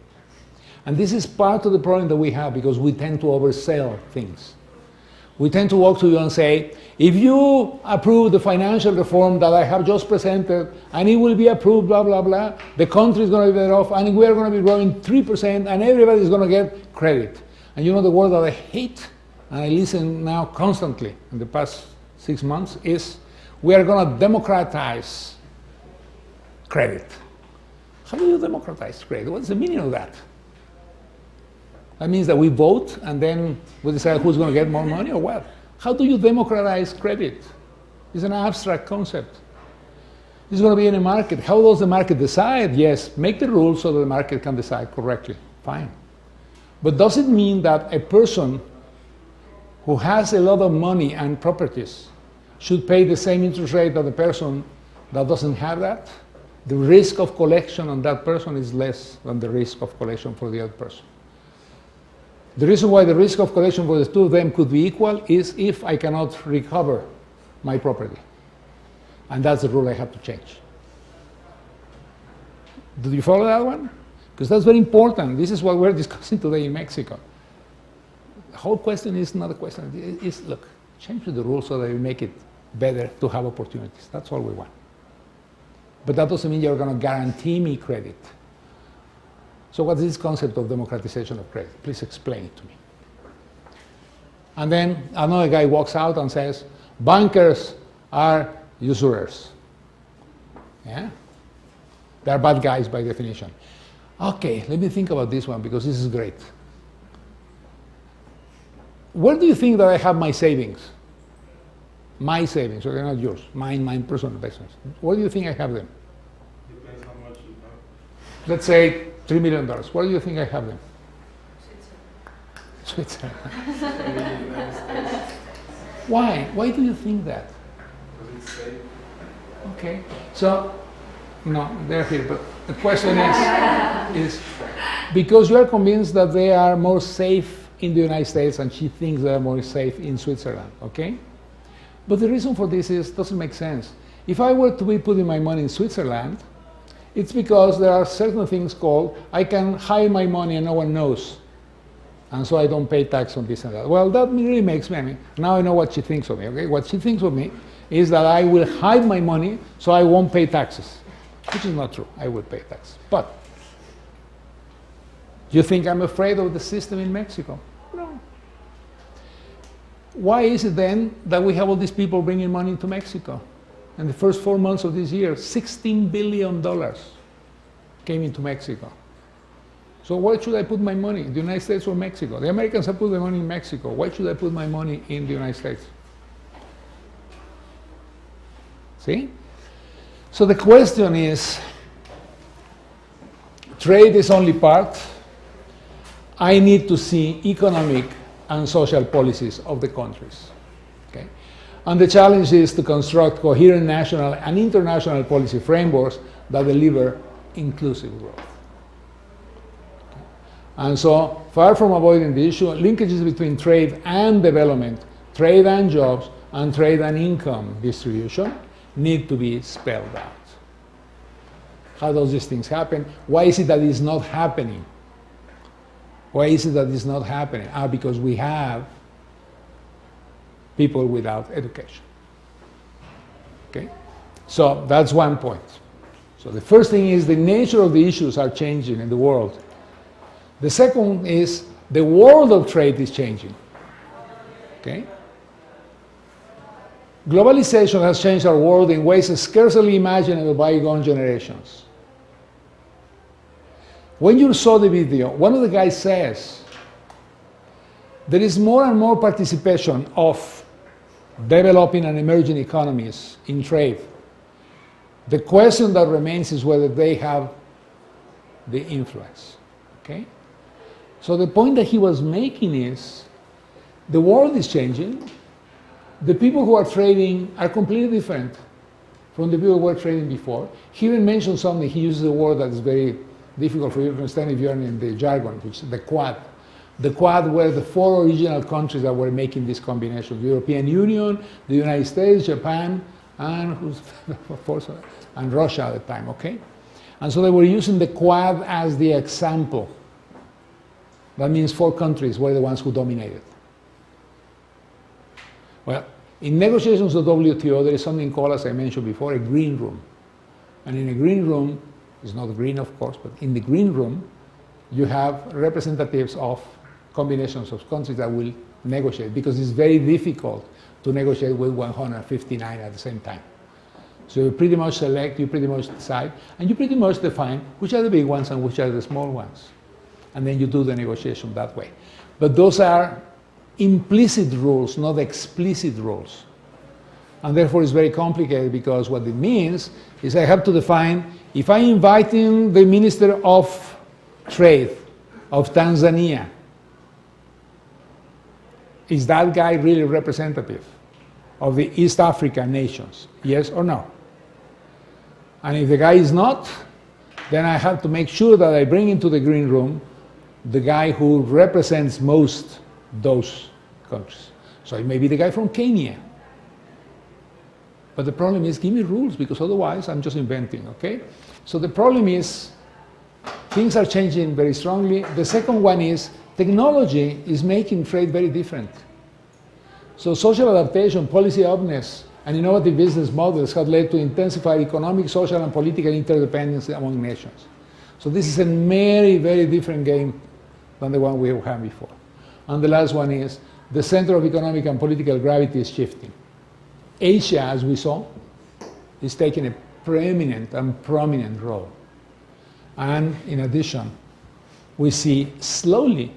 And this is part of the problem that we have, because we tend to oversell things. We tend to walk to you and say, if you approve the financial reform that I have just presented, and it will be approved, blah, blah, blah, the country is going to be better off, and we are going to be growing 3%, and everybody is going to get credit. And you know the word that I hate, and I listen now constantly in the past 6 months, is we are going to democratize credit. How do you democratize credit? What's the meaning of that? That means that we vote and then we decide who's going to get more money, or what? How do you democratize credit? It's an abstract concept. It's going to be in a market. How does the market decide? Yes, make the rules so that the market can decide correctly. Fine. But does it mean that a person who has a lot of money and properties should pay the same interest rate that the person that doesn't have that? The risk of collection on that person is less than the risk of collection for the other person. The reason why the risk of collection for the two of them could be equal is if I cannot recover my property. And that's the rule I have to change. Do you follow that one? Because that's very important. This is what we're discussing today in Mexico. The whole question is not a question. It's, look, change the rules so that we make it better to have opportunities. That's all we want. But that doesn't mean you're going to guarantee me credit. So what is this concept of democratization of credit? Please explain it to me. And then another guy walks out and says, bankers are usurers. Yeah? They're bad guys by definition. Okay, let me think about this one because this is great. Where do you think that I have my savings? My savings, okay, not yours, mine personal business. Where do you think I have them? Depends how much you have. Let's say $3 million. Where do you think I have them? Switzerland. Why? Why do you think that? Because it's safe. Okay, so, no, they're here, but the question is because you are convinced that they are more safe in the United States and she thinks they are more safe in Switzerland, okay? But the reason for this doesn't make sense. If I were to be putting my money in Switzerland, it's because there are certain things called, I can hide my money and no one knows. And so I don't pay tax on this and that. Well, that really makes me, I mean, now I know what she thinks of me, okay? What she thinks of me is that I will hide my money so I won't pay taxes, which is not true. I will pay taxes. But do you think I'm afraid of the system in Mexico? No. Why is it then that we have all these people bringing money into Mexico? In the first 4 months of this year, $16 billion came into Mexico. So why should I put my money in the United States or Mexico? The Americans have put their money in Mexico. Why should I put my money in the United States? See? So the question is, trade is only part. I need to see economic and social policies of the countries. Okay? And the challenge is to construct coherent national and international policy frameworks that deliver inclusive growth. And so, far from avoiding the issue, linkages between trade and development, trade and jobs, and trade and income distribution need to be spelled out. How does these things happen? Why is it that it's not happening? Why is it that it's not happening? Because we have people without education. Okay? So that's one point. So the first thing is the nature of the issues are changing in the world. The second is the world of trade is changing. Okay? Globalization has changed our world in ways scarcely imaginable by bygone generations. When you saw the video, one of the guys says, there is more and more participation of developing and emerging economies in trade. The question that remains is whether they have the influence. Okay? So the point that he was making is, the world is changing. The people who are trading are completely different from the people who were trading before. He even mentioned something, he uses a word that is very difficult for you to understand if you're in the jargon, which is the Quad. The Quad were the 4 original countries that were making this combination: the European Union, the United States, Japan, and Russia at the time, okay? And so they were using the Quad as the example. That means 4 countries were the ones who dominated. Well, in negotiations of WTO, there is something called, as I mentioned before, a green room. And in a green room, it's not green, of course, but in the green room, you have representatives of combinations of countries that will negotiate, because it's very difficult to negotiate with 159 at the same time. So you pretty much select, you pretty much decide, and you pretty much define which are the big ones and which are the small ones. And then you do the negotiation that way. But those are implicit rules, not explicit rules. And therefore it's very complicated, because what it means is I have to define, if I invite in the Minister of Trade of Tanzania, is that guy really representative of the East African nations? Yes or no? And if the guy is not, then I have to make sure that I bring into the green room the guy who represents most those countries. So it may be the guy from Kenya. But the problem is, give me rules, because otherwise I'm just inventing, okay? So the problem is, things are changing very strongly. The second one is technology is making trade very different. So social adaptation, policy openness, and innovative business models have led to intensified economic, social, and political interdependence among nations. So this is a very, very different game than the one we have had before. And the last one is the center of economic and political gravity is shifting. Asia, as we saw, is taking a preeminent and prominent role. And in addition, we see slowly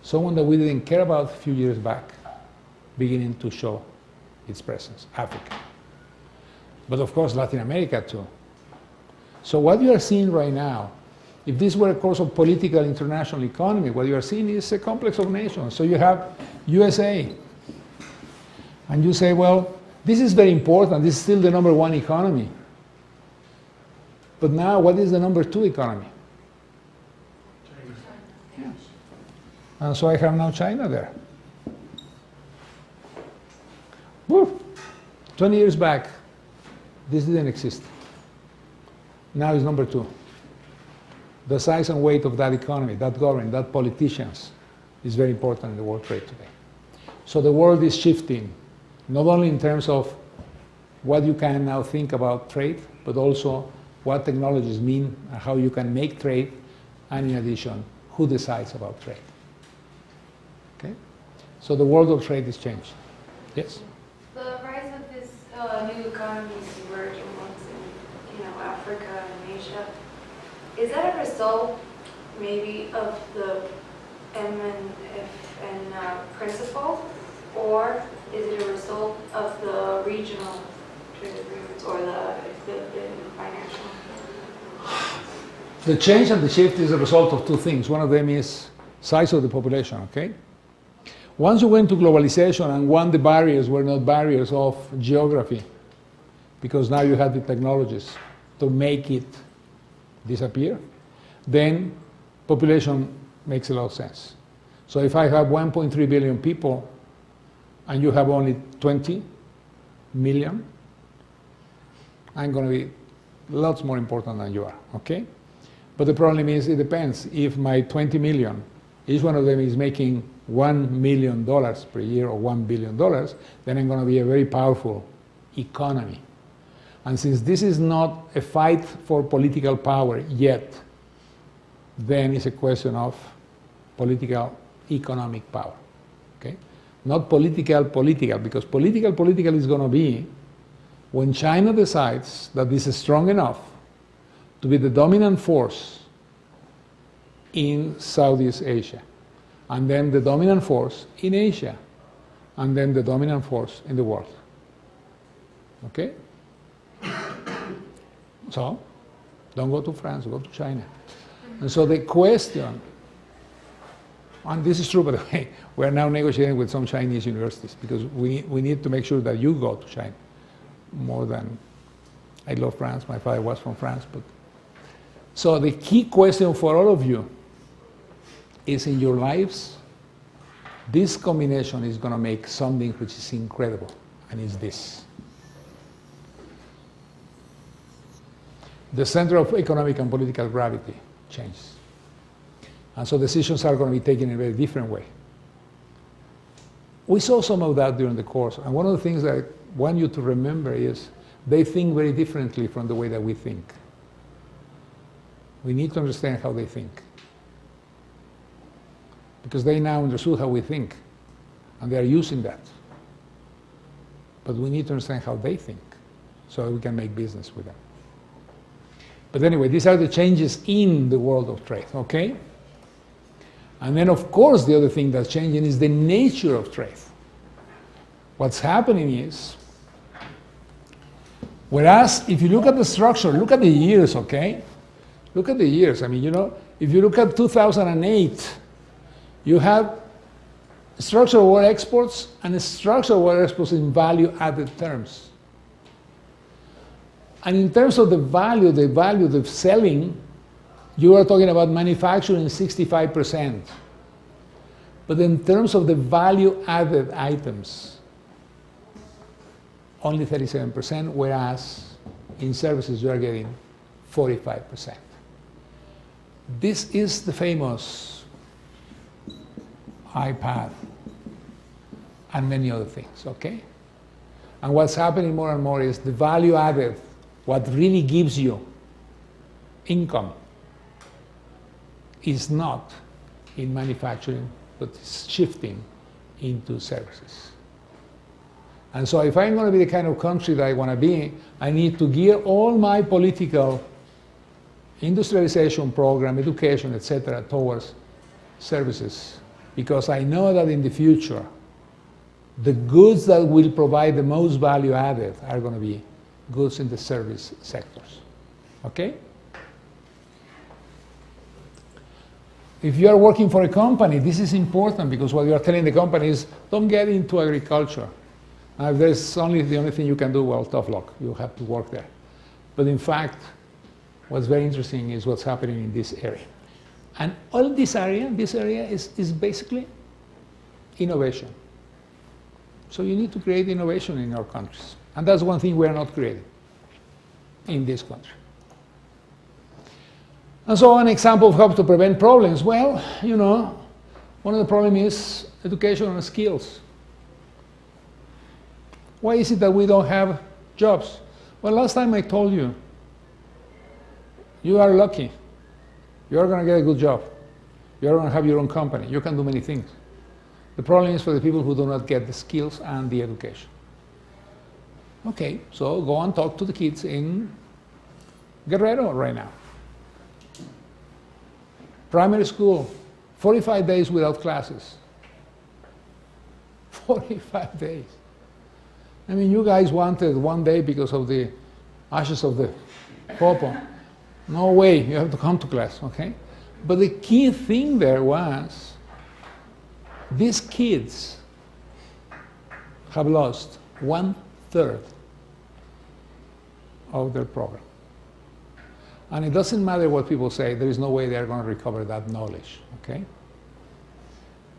someone that we didn't care about a few years back beginning to show its presence, Africa. But of course, Latin America too. So what you are seeing right now, if this were a course of political international economy, what you are seeing is a complex of nations. So you have USA, and you say, well, this is very important, this is still the number one economy. But now, what is the number two economy? Yeah. And so I have now China there. Woo. 20 years back, this didn't exist. Now it's number two. The size and weight of that economy, that government, that politicians is very important in the world trade today. So the world is shifting, not only in terms of what you can now think about trade, but also what technologies mean and how you can make trade, and in addition, who decides about trade. Okay? So the world of trade is changed. Yes? The rise of this new economies, emerging ones in Africa and Asia, is that a result maybe of the MNFN principle, or is it a result of the regional trade agreements or the financial? The change and the shift is a result of two things. One of them is size of the population, okay? Once you went to globalization and one, the barriers were not barriers of geography, because now you have the technologies to make it disappear, then population makes a lot of sense. So if I have 1.3 billion people and you have only 20 million, I'm going to be lots more important than you are, okay? But the problem is, it depends. If my 20 million, each one of them is making $1 million per year or $1 billion, then I'm going to be a very powerful economy. And since this is not a fight for political power yet, then it's a question of political economic power, okay? Not political, because political is going to be when China decides that this is strong enough to be the dominant force in Southeast Asia, and then the dominant force in Asia, and then the dominant force in the world. Okay? So, don't go to France, go to China. And so the question, and this is true, by the way, we're now negotiating with some Chinese universities because we need to make sure that you go to China more than, I love France, my father was from France, but. So the key question for all of you is, in your lives, this combination is going to make something which is incredible, and it's this. The center of economic and political gravity changes. And so decisions are going to be taken in a very different way. We saw some of that during the course, and one of the things that I want you to remember is they think very differently from the way that we think. We need to understand how they think. Because they now understood how we think, and they are using that. But we need to understand how they think, so that we can make business with them. But anyway, these are the changes in the world of trade, okay? And then, of course, the other thing that's changing is the nature of trade. What's happening is, whereas if you look at the structure, look at the years, okay? Look at the years. I mean, if you look at 2008, you have structural war exports and structural war exports in value-added terms. And in terms of the value of selling, you are talking about manufacturing 65%. But in terms of the value-added items, only 37%, whereas in services you are getting 45%. This is the famous iPad and many other things, okay? And what's happening more and more is the value added, what really gives you income, is not in manufacturing, but it's shifting into services. And so if I'm going to be the kind of country that I want to be, I need to gear all my political industrialization program, education, etc., towards services, because I know that in the future, the goods that will provide the most value added are going to be goods in the service sectors. Okay? If you are working for a company, this is important, because what you are telling the company is, don't get into agriculture. If there's the only thing you can do, well, tough luck. You have to work there. But in fact, what's very interesting is what's happening in this area. And all this area is basically innovation. So you need to create innovation in our countries. And that's one thing we are not creating in this country. And so an example of how to prevent problems, well, you know, one of the problems is education and skills. Why is it that we don't have jobs? Well, last time I told you, you are lucky. You are going to get a good job. You are going to have your own company. You can do many things. The problem is for the people who do not get the skills and the education. Okay, so go and talk to the kids in Guerrero right now. Primary school, 45 days without classes. 45 days. I mean, you guys wanted one day because of the ashes of the popo. No way, you have to come to class, okay? But the key thing there was, these kids have lost 1/3 of their program. And it doesn't matter what people say, there is no way they're going to recover that knowledge, okay?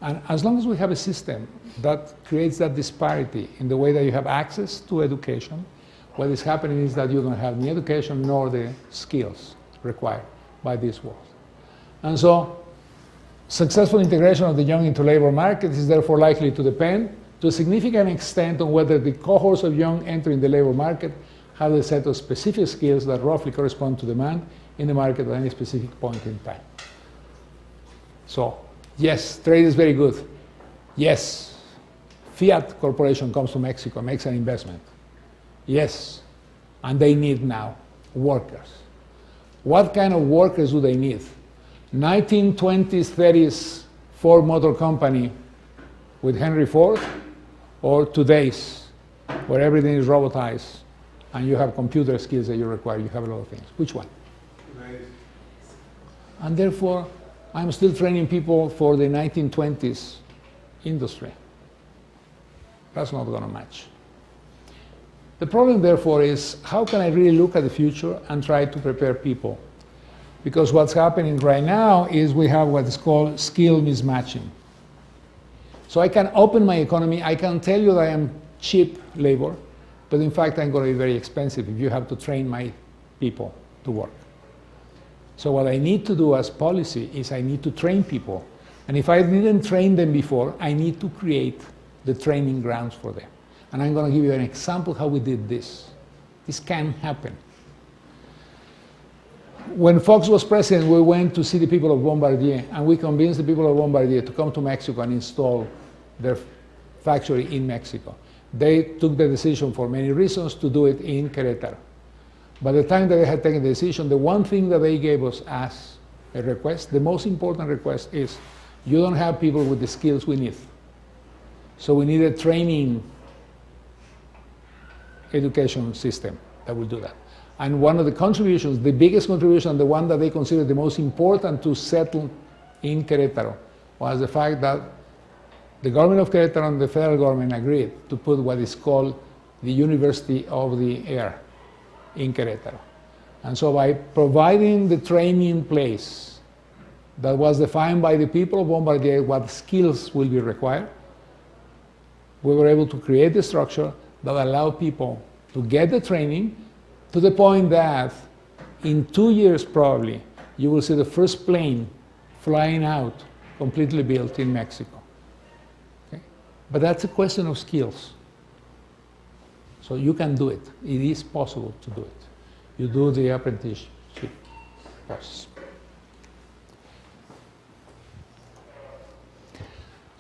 And as long as we have a system that creates that disparity in the way that you have access to education, what is happening is that you don't have the education nor the skills required by this world. And so successful integration of the young into labor market is therefore likely to depend to a significant extent on whether the cohorts of young entering the labor market have a set of specific skills that roughly correspond to demand in the market at any specific point in time. So, yes, trade is very good. Yes, Fiat Corporation comes to Mexico, makes an investment. Yes, and they need now workers. What kind of workers do they need? 1920s, 30s Ford Motor Company with Henry Ford, or today's, where everything is robotized and you have computer skills that you require, you have a lot of things. Which one? Right. And therefore, I'm still training people for the 1920s industry. That's not going to match. The problem, therefore, is how can I really look at the future and try to prepare people? Because what's happening right now is we have what is called skill mismatching. So I can open my economy, I can tell you that I am cheap labor, but in fact I'm going to be very expensive if you have to train my people to work. So what I need to do as policy is I need to train people. And if I didn't train them before, I need to create the training grounds for them. And I'm going to give you an example how we did this. This can happen. When Fox was president, we went to see the people of Bombardier, and we convinced the people of Bombardier to come to Mexico and install their factory in Mexico. They took the decision for many reasons to do it in Querétaro. By the time that they had taken the decision, the one thing that they gave us as a request, the most important request is, you don't have people with the skills we need. So we need a training education system that will do that. And one of the contributions, the biggest contribution, the one that they consider the most important to settle in Querétaro, was the fact that the government of Querétaro and the federal government agreed to put what is called the University of the Air in Querétaro. And so by providing the training place that was defined by the people of Bombardier, what skills will be required, we were able to create the structure that allowed people to get the training to the point that in 2 years probably you will see the first plane flying out completely built in Mexico. Okay? But that's a question of skills. So you can do it. It is possible to do it. You do the apprenticeship process.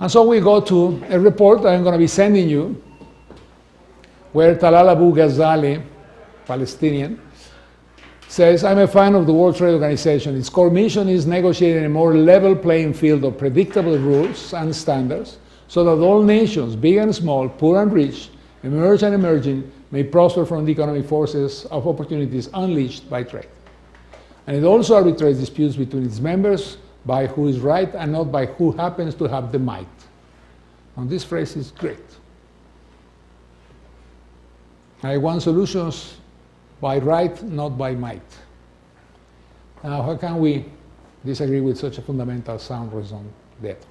And so we go to a report that I'm going to be sending you, where Talal Abu Ghazali, Palestinian, says, I'm a fan of the World Trade Organization. Its core mission is negotiating a more level playing field of predictable rules and standards so that all nations, big and small, poor and rich, emerged and emerging, may prosper from the economic forces of opportunities unleashed by trade. And it also arbitrates disputes between its members by who is right and not by who happens to have the might. And this phrase is great. I want solutions by right, not by might. Now, how can we disagree with such a fundamental sound raison d'etre?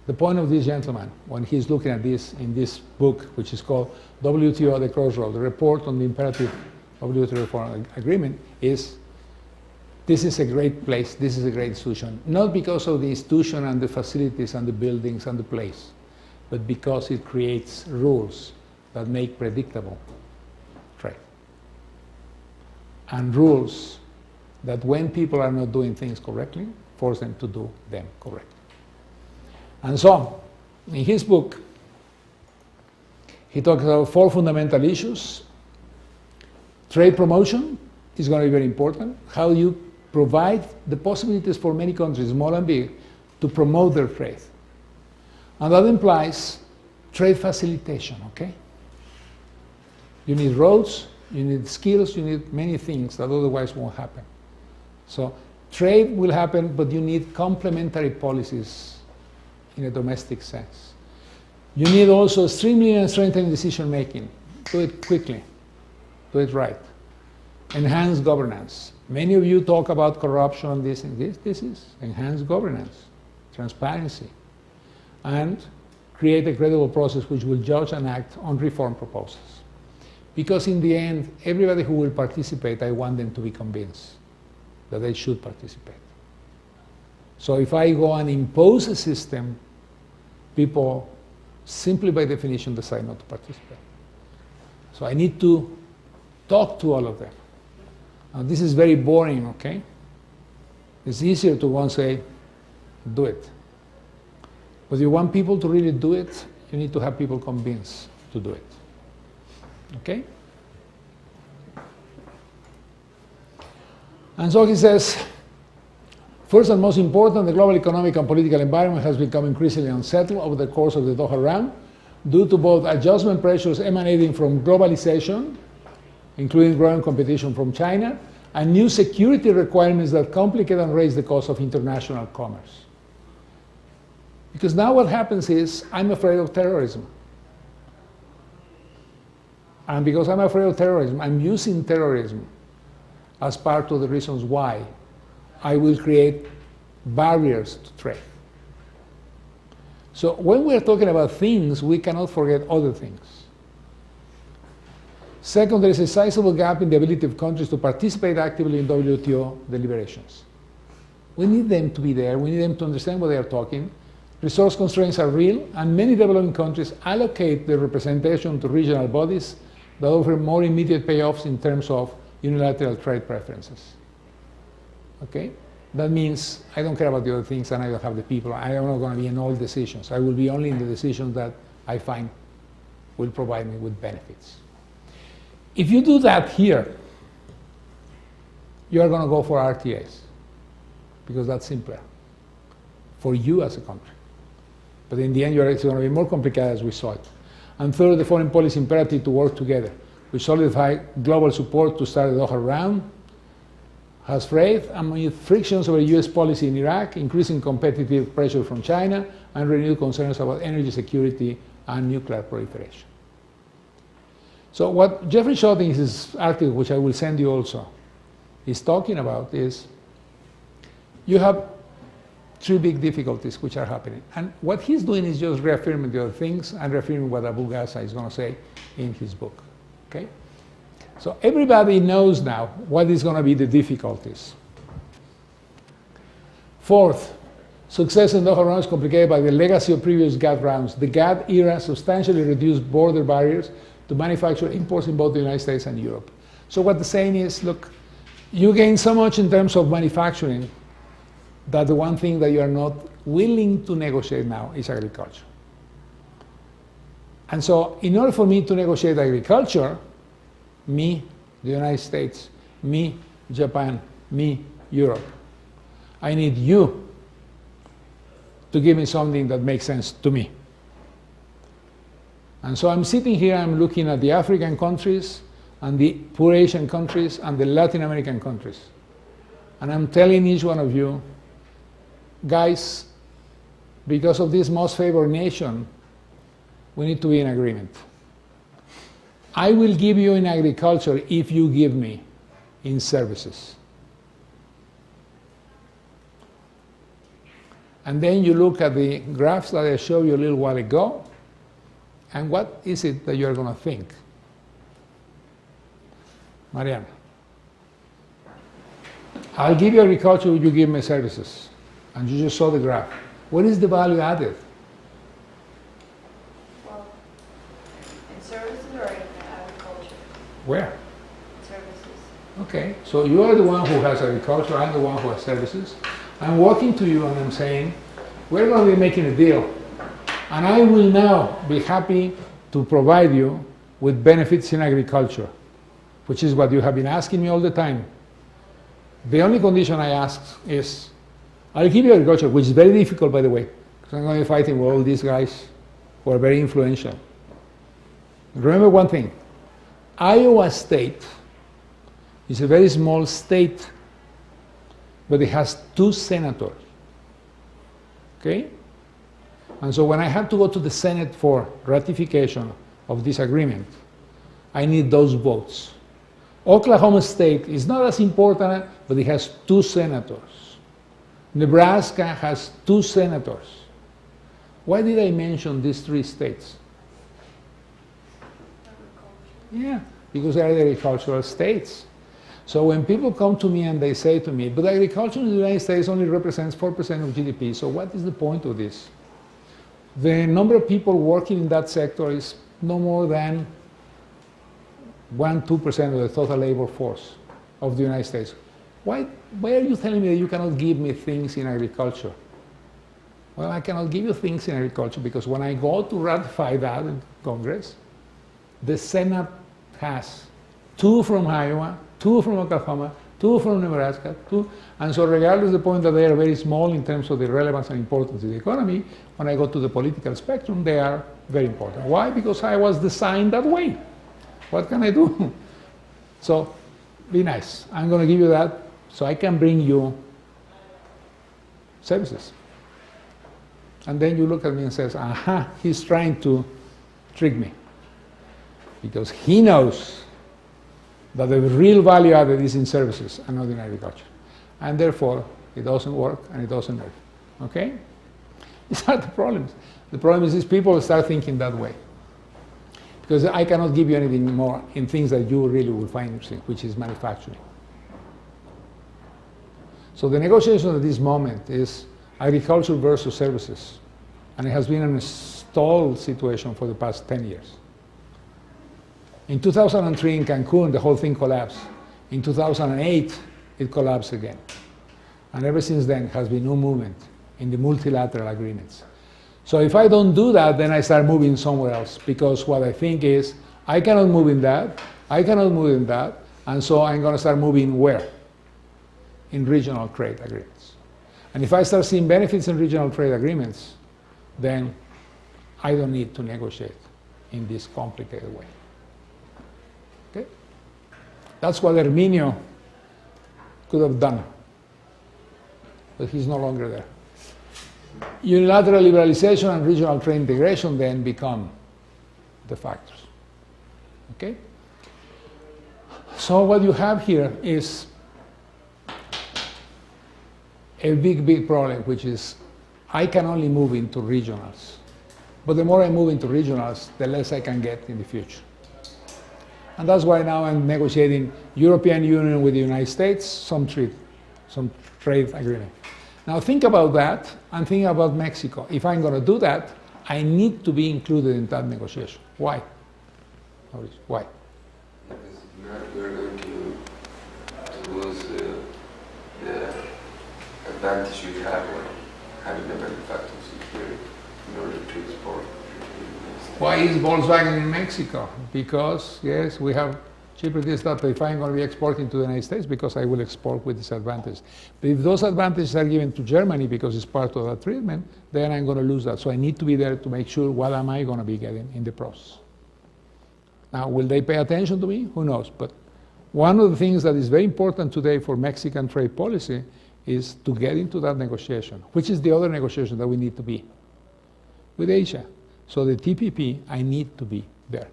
The point of this gentleman, when he's looking at this in this book, which is called WTO at the Crossroads, the report on the imperative of WTO reform agreement, is this is a great place, this is a great institution, not because of the institution and the facilities and the buildings and the place, but because it creates rules that make predictable trade. And rules that when people are not doing things correctly, force them to do them correctly. And so, in his book, he talks about 4 fundamental issues. Trade promotion is going to be very important. How you provide the possibilities for many countries, small and big, to promote their trade. And that implies trade facilitation, okay? You need roads, you need skills, you need many things that otherwise won't happen. So trade will happen, but you need complementary policies in a domestic sense. You need also streamlining and strengthening decision making. Do it quickly, do it right. Enhance governance. Many of you talk about corruption and this and this. This is enhanced governance, transparency, and create a credible process which will judge and act on reform proposals. Because in the end, everybody who will participate, I want them to be convinced that they should participate. So if I go and impose a system, people simply by definition decide not to participate. So I need to talk to all of them. Now this is very boring, okay? It's easier to go and say, do it. But if you want people to really do it, you need to have people convinced to do it. Okay? And so he says, first and most important, the global economic and political environment has become increasingly unsettled over the course of the Doha round due to both adjustment pressures emanating from globalization, including growing competition from China, and new security requirements that complicate and raise the cost of international commerce. Because now what happens is, I'm afraid of terrorism. And because I'm afraid of terrorism, I'm using terrorism as part of the reasons why I will create barriers to trade. So when we're talking about things, we cannot forget other things. Second, there is a sizable gap in the ability of countries to participate actively in WTO deliberations. We need them to be there. We need them to understand what they are talking. Resource constraints are real, and many developing countries allocate their representation to regional bodies that offer more immediate payoffs in terms of unilateral trade preferences. Okay? That means I don't care about the other things and I don't have the people. I am not going to be in all decisions. I will be only in the decisions that I find will provide me with benefits. If you do that here, you are going to go for RTAs because that's simpler for you as a country. But in the end, it's going to be more complicated as we saw it. And third, the foreign policy imperative to work together. We solidify global support to start the Doha round, has frayed amid frictions over US policy in Iraq, increasing competitive pressure from China, and renewed concerns about energy security and nuclear proliferation. So what Jeffrey Schott in his article, which I will send you also, is talking about is you have 3 big difficulties which are happening. And what he's doing is just reaffirming the other things and reaffirming what Abu Ghazali is going to say in his book. Okay? So everybody knows now what is going to be the difficulties. Fourth, success in Doha round is complicated by the legacy of previous GATT rounds. The GATT era substantially reduced border barriers to manufacture imports in both the United States and Europe. So what the saying is, look, you gain so much in terms of manufacturing that the one thing that you are not willing to negotiate now is agriculture. And so in order for me to negotiate agriculture, me, the United States, me, Japan, me, Europe, I need you to give me something that makes sense to me. And so I'm sitting here, I'm looking at the African countries and the poor Asian countries and the Latin American countries. And I'm telling each one of you, guys, because of this most favored nation, we need to be in agreement. I will give you in agriculture if you give me in services. And then you look at the graphs that I showed you a little while ago, and what is it that you're going to think? Mariana. I'll give you agriculture, you give me services. And you just saw the graph. What is the value added? Well, in services or in agriculture? Where? Services. Okay, so you are the one who has agriculture, I'm the one who has services. I'm walking to you and I'm saying, we're going to be making a deal. And I will now be happy to provide you with benefits in agriculture, which is what you have been asking me all the time. The only condition I ask is, I'll give you agriculture, which is very difficult, by the way, because I'm going to be fighting with all these guys who are very influential. Remember one thing, Iowa State is a very small state, but it has 2 senators, okay? And so when I have to go to the Senate for ratification of this agreement, I need those votes. Oklahoma State is not as important, but it has 2 senators. Nebraska has 2 senators. Why did I mention these 3 states? Yeah, because they are the agricultural states. So when people come to me and they say to me, but agriculture in the United States only represents 4% of GDP, so what is the point of this? The number of people working in that sector is no more than 1–2% of the total labor force of the United States. Why are you telling me that you cannot give me things in agriculture? Well, I cannot give you things in agriculture because when I go to ratify that in Congress, the Senate has 2 from Iowa, 2 from Oklahoma, 2 from Nebraska, 2, and so regardless of the point that they are very small in terms of the relevance and importance of the economy, when I go to the political spectrum, they are very important. Why? Because I was designed that way. What can I do? So, be nice. I'm going to give you that so I can bring you services. And then you look at me and says, aha, he's trying to trick me. Because he knows that the real value added is in services and not in agriculture. And therefore, it doesn't work and it doesn't work. Okay? These are the problems. The problem is these people start thinking that way. Because I cannot give you anything more in things that you really will find interesting, which is manufacturing. So the negotiation at this moment is agriculture versus services. And it has been a stalled situation for the past 10 years. In 2003 in Cancun, the whole thing collapsed. In 2008, it collapsed again. And ever since then, has been no movement in the multilateral agreements. So if I don't do that, then I start moving somewhere else, because what I think is, I cannot move in that, I cannot move in that, and so I'm going to start moving where? In regional trade agreements. And if I start seeing benefits in regional trade agreements, then I don't need to negotiate in this complicated way. Okay? That's what Herminio could have done, but he's no longer there. Unilateral liberalization and regional trade integration then become the factors. Okay? So what you have here is a big problem, which is I can only move into regionals. But the more I move into regionals, the less I can get in the future. And that's why now I'm negotiating European Union with the United States, some trade agreement. Now think about that and think about Mexico. If I'm going to do that, I need to be included in that negotiation. Why? Mauricio, why? Because we're going to lose the advantage we have when having the manufacturers here in order to export. Why is Volkswagen in Mexico? Because, yes, we have cheaper this, that, but if I'm going to be exporting to the United States, because I will export with disadvantage. But if those advantages are given to Germany because it's part of that treatment, then I'm going to lose that. So I need to be there to make sure what am I going to be getting in the process. Now, will they pay attention to me? Who knows? But one of the things that is very important today for Mexican trade policy is to get into that negotiation, which is the other negotiation that we need to be with Asia. So the TPP, I need to be there.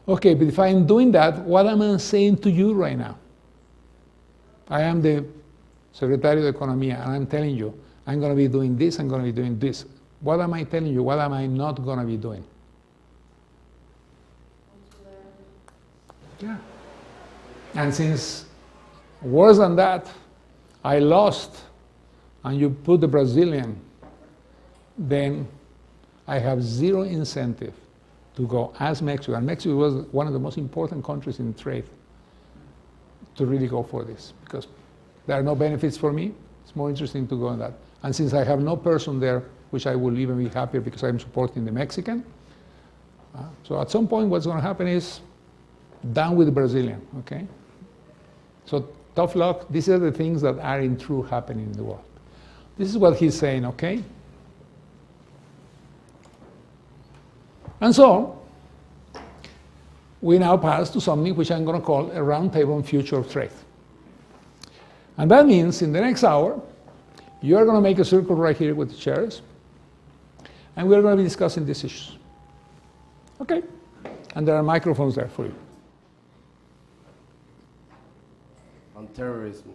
Okay, but if I'm doing that, what am I saying to you right now? I am the Secretary of Economía, and I'm telling you, I'm going to be doing this, I'm going to be doing this. What am I telling you? What am I not going to be doing? Yeah. And since, worse than that, I lost, and you put the Brazilian, then I have zero incentive to go as Mexico, and Mexico was one of the most important countries in trade, to really go for this, because there are no benefits for me. It's more interesting to go on that. And since I have no person there, which I will even be happier because I'm supporting the Mexican, so at some point what's going to happen is down with the Brazilian, okay? So tough luck. These are the things that are in true happening in the world. This is what he's saying, okay? And so, we now pass to something which I'm going to call a roundtable on future of trade. And that means in the next hour, you're going to make a circle right here with the chairs, and we're going to be discussing these issues. Okay? And there are microphones there for you. On terrorism.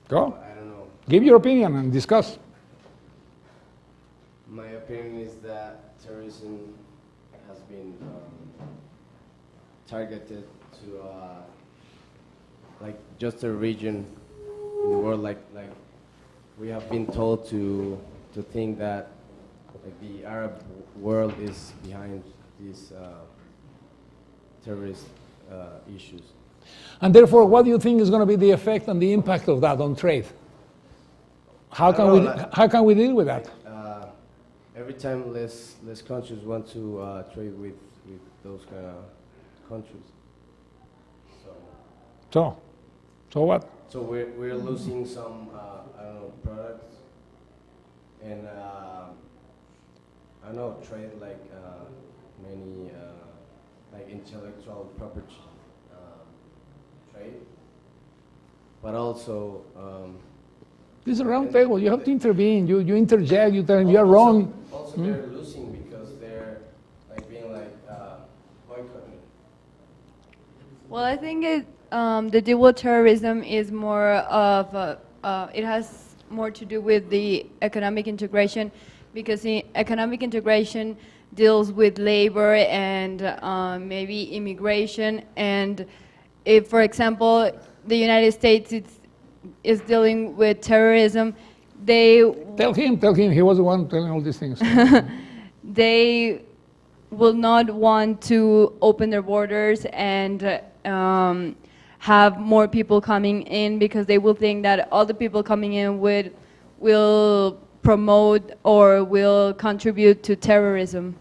Go. I don't know. Give your opinion and discuss. My opinion is that terrorism has been targeted to like just a region in the world, like we have been told to think that like the Arab world is behind these terrorist issues. And therefore, what do you think is going to be the effect and the impact of that on trade? How can we deal with that? Every time less countries want to trade with those kind of countries. So what? So we're losing some I don't know, products, and I know trade like many like intellectual property trade, but also. This is a round table. You have to intervene. You interject. You tell them you're wrong. Also, they're losing because they're like being like boycotting. Well, I think the deal with terrorism is more of it has more to do with the economic integration, because the economic integration deals with labor and maybe immigration. And if, for example, the United States is dealing with terrorism, they tell him he was the one telling all these things. They will not want to open their borders and have more people coming in, because they will think that all the people coming in will promote or will contribute to terrorism.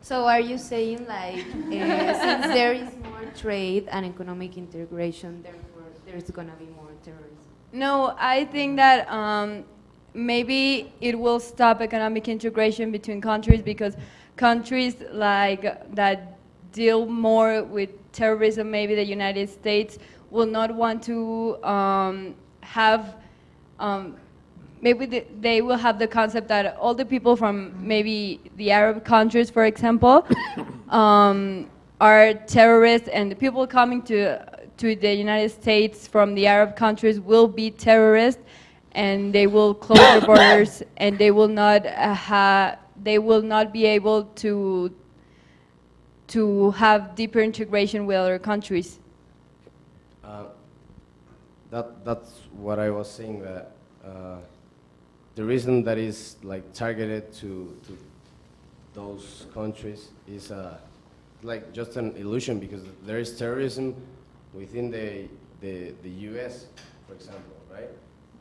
So are you saying like since there is more trade and economic integration, therefore there's going to be more terrorism? No, I think that maybe it will stop economic integration between countries, because countries like that deal more with terrorism, maybe the United States, will not want to have maybe they will have the concept that all the people from maybe the Arab countries, for example, are terrorists, and the people coming to the United States from the Arab countries will be terrorists, and they will close their borders, and they will not be able to to have deeper integration with other countries? That's what I was saying, that the reason that is like targeted to those countries is like just an illusion, because there is terrorism within the US, for example, right?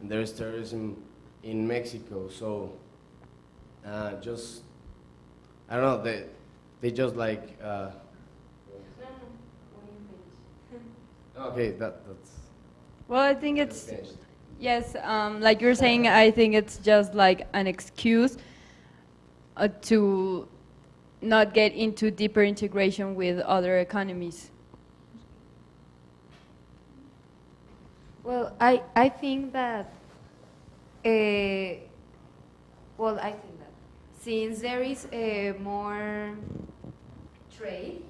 And there is terrorism in Mexico, so just, I don't know, they just like, okay, that's. Well, I think it's, yes, like you're saying, I think it's just like an excuse to not get into deeper integration with other economies. Well, I think that, since there is more trade,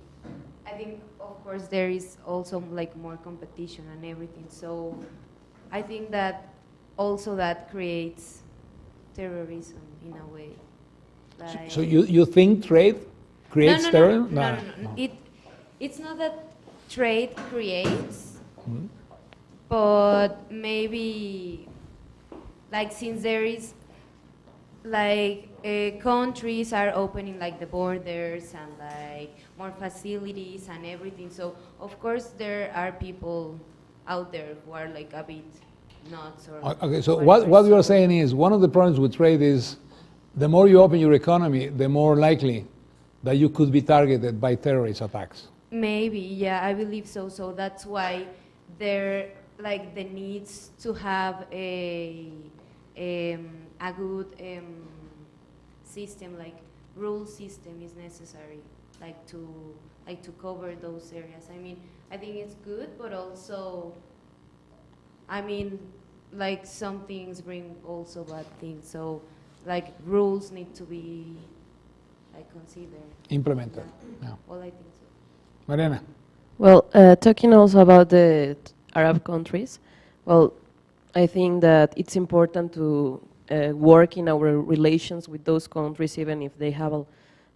I think, of course, there is also like more competition and everything. So I think that also that creates terrorism in a way. Like, So you think trade creates terrorism? No. It's not that trade creates, but maybe, like, since there is, like, countries are opening like the borders and like more facilities and everything. So of course there are people out there who are like a bit nuts or. Okay, so what you are saying is one of the problems with trade is the more you open your economy, the more likely that you could be targeted by terrorist attacks. Maybe, yeah, I believe so. So that's why there, like, the needs to have a good system, like rule system, is necessary, like to cover those areas. I mean, I think it's good, but also, I mean, like, some things bring also bad things. So, like, rules need to be, like, considered. Implemented. Yeah. Well, I think so. Mariana. Well, talking also about the Arab countries, well, I think that it's important to work in our relations with those countries, even if they have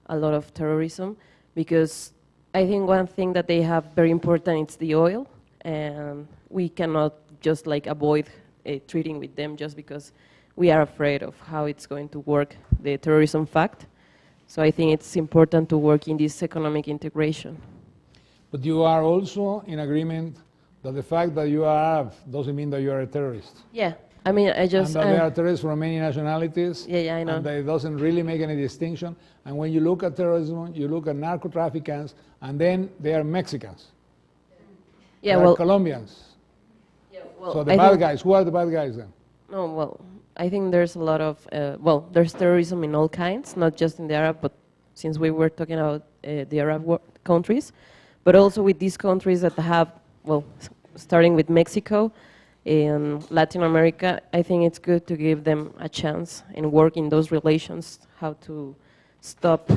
a lot of terrorism, because I think one thing that they have very important is the oil, and we cannot just like avoid treating with them just because we are afraid of how it's going to work, the terrorism fact. So I think it's important to work in this economic integration. But you are also in agreement that the fact that you are Arab doesn't mean that you are a terrorist. Yeah, I mean, I just... And that there are terrorists from many nationalities. Yeah, I know. And that it doesn't really make any distinction. And when you look at terrorism, you look at narco-traffickers, and then they are Mexicans. Yeah, they well... are Colombians. Yeah, well, so the bad guys, who are the bad guys then? No, well, I think there's a lot of, well, there's terrorism in all kinds, not just in the Arab, but since we were talking about the Arab countries, but also with these countries that have, well, starting with Mexico and Latin America, I think it's good to give them a chance and work in those relations, how to stop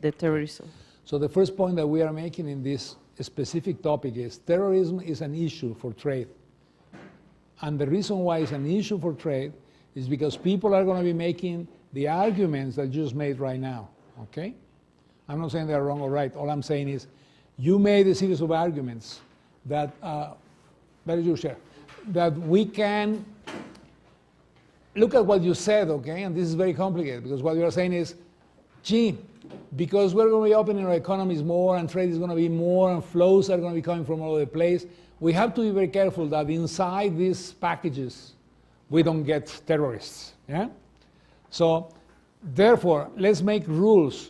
the terrorism. So the first point that we are making in this specific topic is terrorism is an issue for trade. And the reason why it's an issue for trade is because people are going to be making the arguments that you just made right now, okay? I'm not saying they're wrong or right. All I'm saying is you made a series of arguments that, that is your share, that we can look at what you said, okay? And this is very complicated because what you're saying is, gee, because we're going to be opening our economies more and trade is going to be more and flows are going to be coming from all over the place, we have to be very careful that inside these packages we don't get terrorists, yeah? So, therefore, let's make rules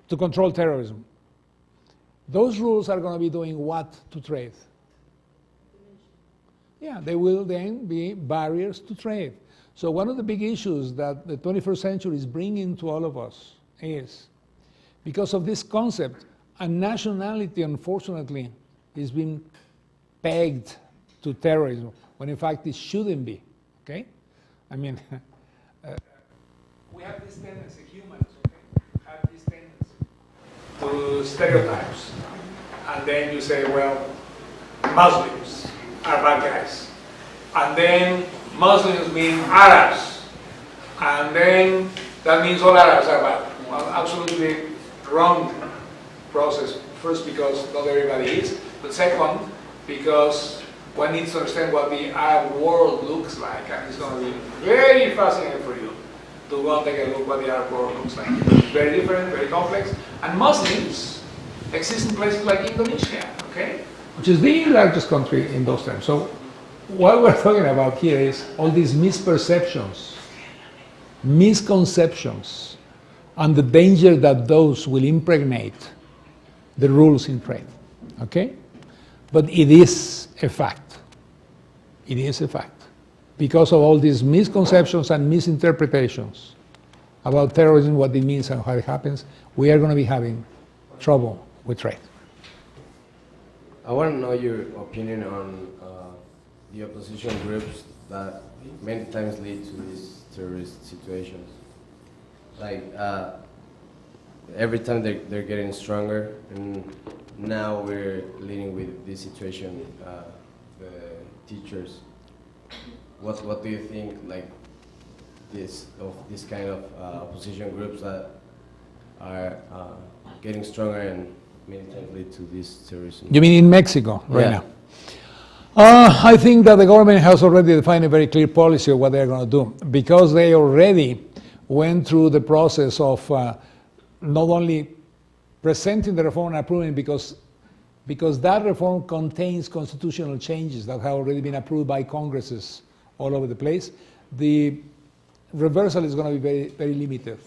to control terrorism. Those rules are going to be doing what to trade? Yeah, they will then be barriers to trade. So one of the big issues that the 21st century is bringing to all of us is, because of this concept, a nationality, unfortunately, is being pegged to terrorism, when in fact it shouldn't be, okay? I mean, we have this tendency, humans, okay, have this tendency to stereotypes. And then you say, well, Muslims are bad guys. And then Muslims mean Arabs. And then that means all Arabs are bad. Well, absolutely wrong. process. First, because not everybody is, but second, because one needs to understand what the Arab world looks like, and it's going to be very fascinating for you to go and take a look what the Arab world looks like. It's very different, very complex, and Muslims exist in places like Indonesia, okay, which is the largest country in those terms. So what we're talking about here is all these misperceptions, misconceptions, and the danger that those will impregnate the rules in trade, okay? But it is a fact. It is a fact. Because of all these misconceptions and misinterpretations about terrorism, what it means and how it happens, we are going to be having trouble with trade. I want to know your opinion on the opposition groups that many times lead to these terrorist situations. Like, every time they're getting stronger, and now we're leading with this situation, the teachers. What do you think, like, this kind of opposition groups that are getting stronger and many times lead to this terrorism? You mean in Mexico right Yeah. now? I think that the government has already defined a very clear policy of what they're going to do, because they already went through the process of not only presenting the reform and approving it, because that reform contains constitutional changes that have already been approved by Congresses all over the place. The reversal is going to be very, very limited.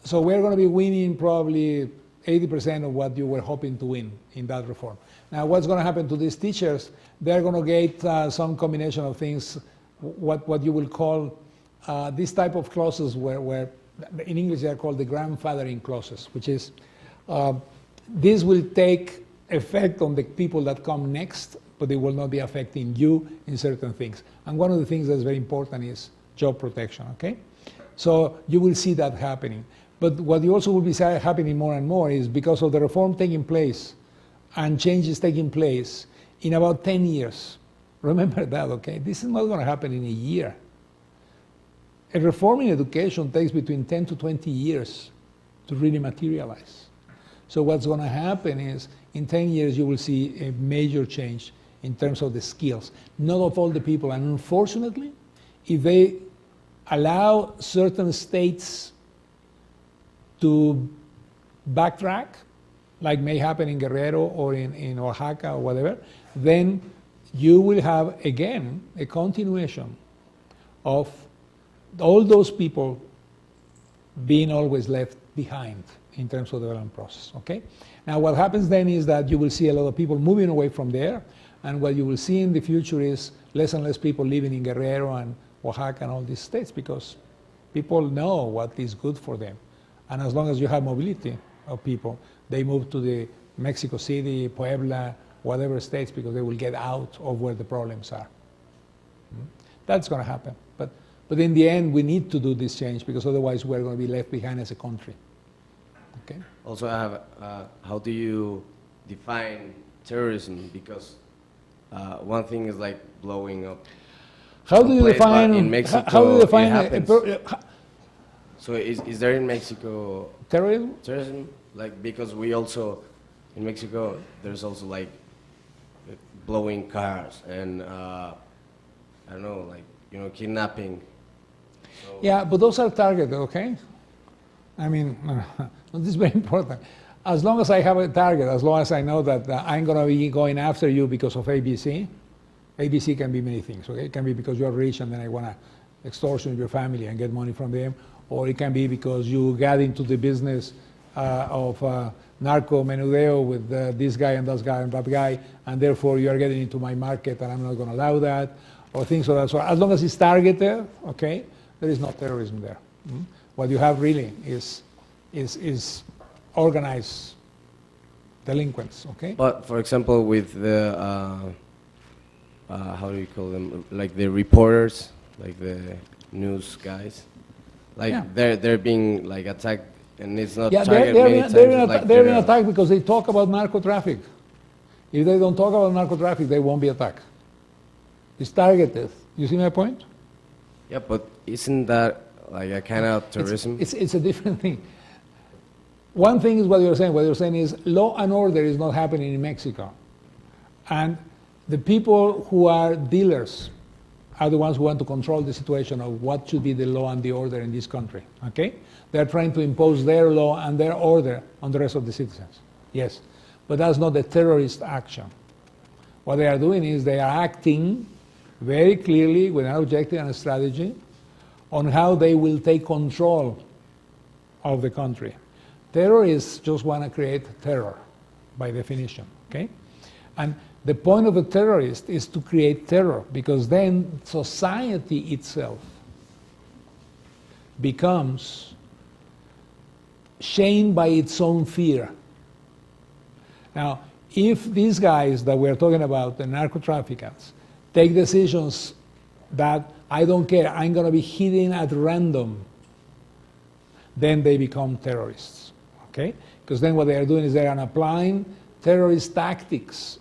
So we're going to be winning probably 80% of what you were hoping to win in that reform. Now, what's going to happen to these teachers? They're going to get some combination of things, what you will call this type of clauses where in English they are called the grandfathering clauses, which is this will take effect on the people that come next, but they will not be affecting you in certain things. And one of the things that's very important is job protection, okay? So you will see that happening. But what you also will be happening more and more is because of the reform taking place and changes taking place in about 10 years. Remember that, okay? This is not going to happen in a year. A reform in education takes between 10 to 20 years to really materialize. So what's going to happen is in 10 years you will see a major change in terms of the skills, not of all the people. And unfortunately, if they allow certain states to backtrack, like may happen in Guerrero or in Oaxaca or whatever, then you will have again a continuation of all those people being always left behind in terms of the development process, okay? Now what happens then is that you will see a lot of people moving away from there, and what you will see in the future is less and less people living in Guerrero and Oaxaca and all these states, because people know what is good for them. And as long as you have mobility of people, they move to the Mexico City, Puebla, whatever states, because they will get out of where the problems are. That's going to happen. But in the end, we need to do this change, because otherwise we're going to be left behind as a country. Okay? Also, I have, how do you define terrorism? Because one thing is like blowing up. How do you define in Mexico? How do you define so is there in Mexico terrorism? Terrorism, like, because we also in Mexico there's also like blowing cars and I don't know, like, you know, kidnapping. So yeah, but those are targeted, okay? I mean, this is very important. As long as I have a target, as long as I know that I'm going to be going after you because of ABC, ABC can be many things, okay? It can be because you're rich and then I want to extortion your family and get money from them, or it can be because you got into the business of narco menudeo with this guy and that guy, and therefore you are getting into my market and I'm not going to allow that, or things of that sort. As long as it's targeted, okay, there is no terrorism there. What you have really is organized delinquents, okay? But for example, with the how do you call them? Like the reporters, like the news guys, like they're being like attacked, and it's not targeted many times. They're being attacked because they talk about narco traffic. If they don't talk about narco traffic, they won't be attacked. It's targeted. You see my point? Yeah, but isn't that like a kind of terrorism? It's a different thing. one thing is what you're saying. What you're saying is law and order is not happening in Mexico. And the people who are dealers are the ones who want to control the situation of what should be the law and the order in this country, okay? They're trying to impose their law and their order on the rest of the citizens, yes. But that's not the terrorist action. What they are doing is they are acting very clearly with an objective and a strategy on how they will take control of the country. Terrorists just want to create terror, by definition, okay? And the point of a terrorist is to create terror, because then society itself becomes shamed by its own fear. Now, if these guys that we're talking about, the narco-traffickers, take decisions that I don't care, I'm going to be hitting at random, then they become terrorists, okay? Because then what they are doing is they are applying terrorist tactics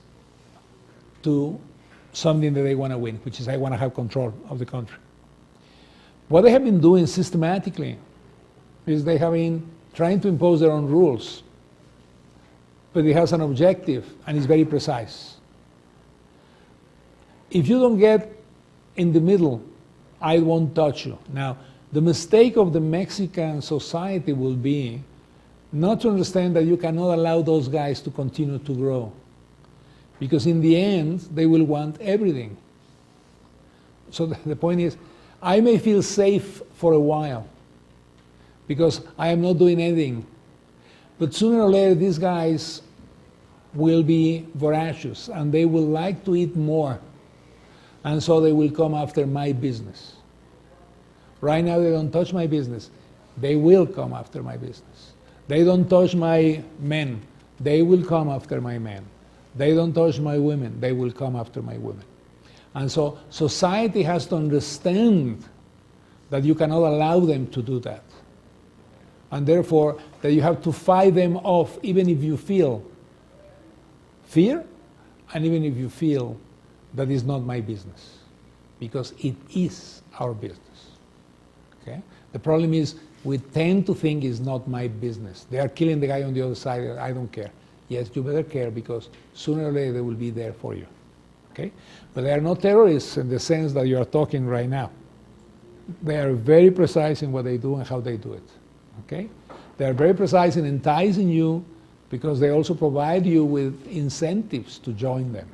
to something that they want to win, which is I want to have control of the country. What they have been doing systematically is they have been trying to impose their own rules, but it has an objective and it's very precise. If you don't get in the middle, I won't touch you. Now, the mistake of the Mexican society will be not to understand that you cannot allow those guys to continue to grow. Because in the end, they will want everything. So the point is, I may feel safe for a while because I am not doing anything. But sooner or later, these guys will be voracious and they will like to eat more. And so they will come after my business. Right now, they don't touch my business. They will come after my business. They don't touch my men. They will come after my men. They don't touch my women, they will come after my women. And so society has to understand that you cannot allow them to do that. And therefore, that you have to fight them off even if you feel fear and even if you feel that it's not my business. Because it is our business. Okay? The problem is we tend to think it's not my business. They are killing the guy on the other side, I don't care. Yes, you better care because sooner or later they will be there for you, okay? But they are not terrorists in the sense that you are talking right now. They are very precise in what they do and how they do it, okay? They are very precise in enticing you because they also provide you with incentives to join them.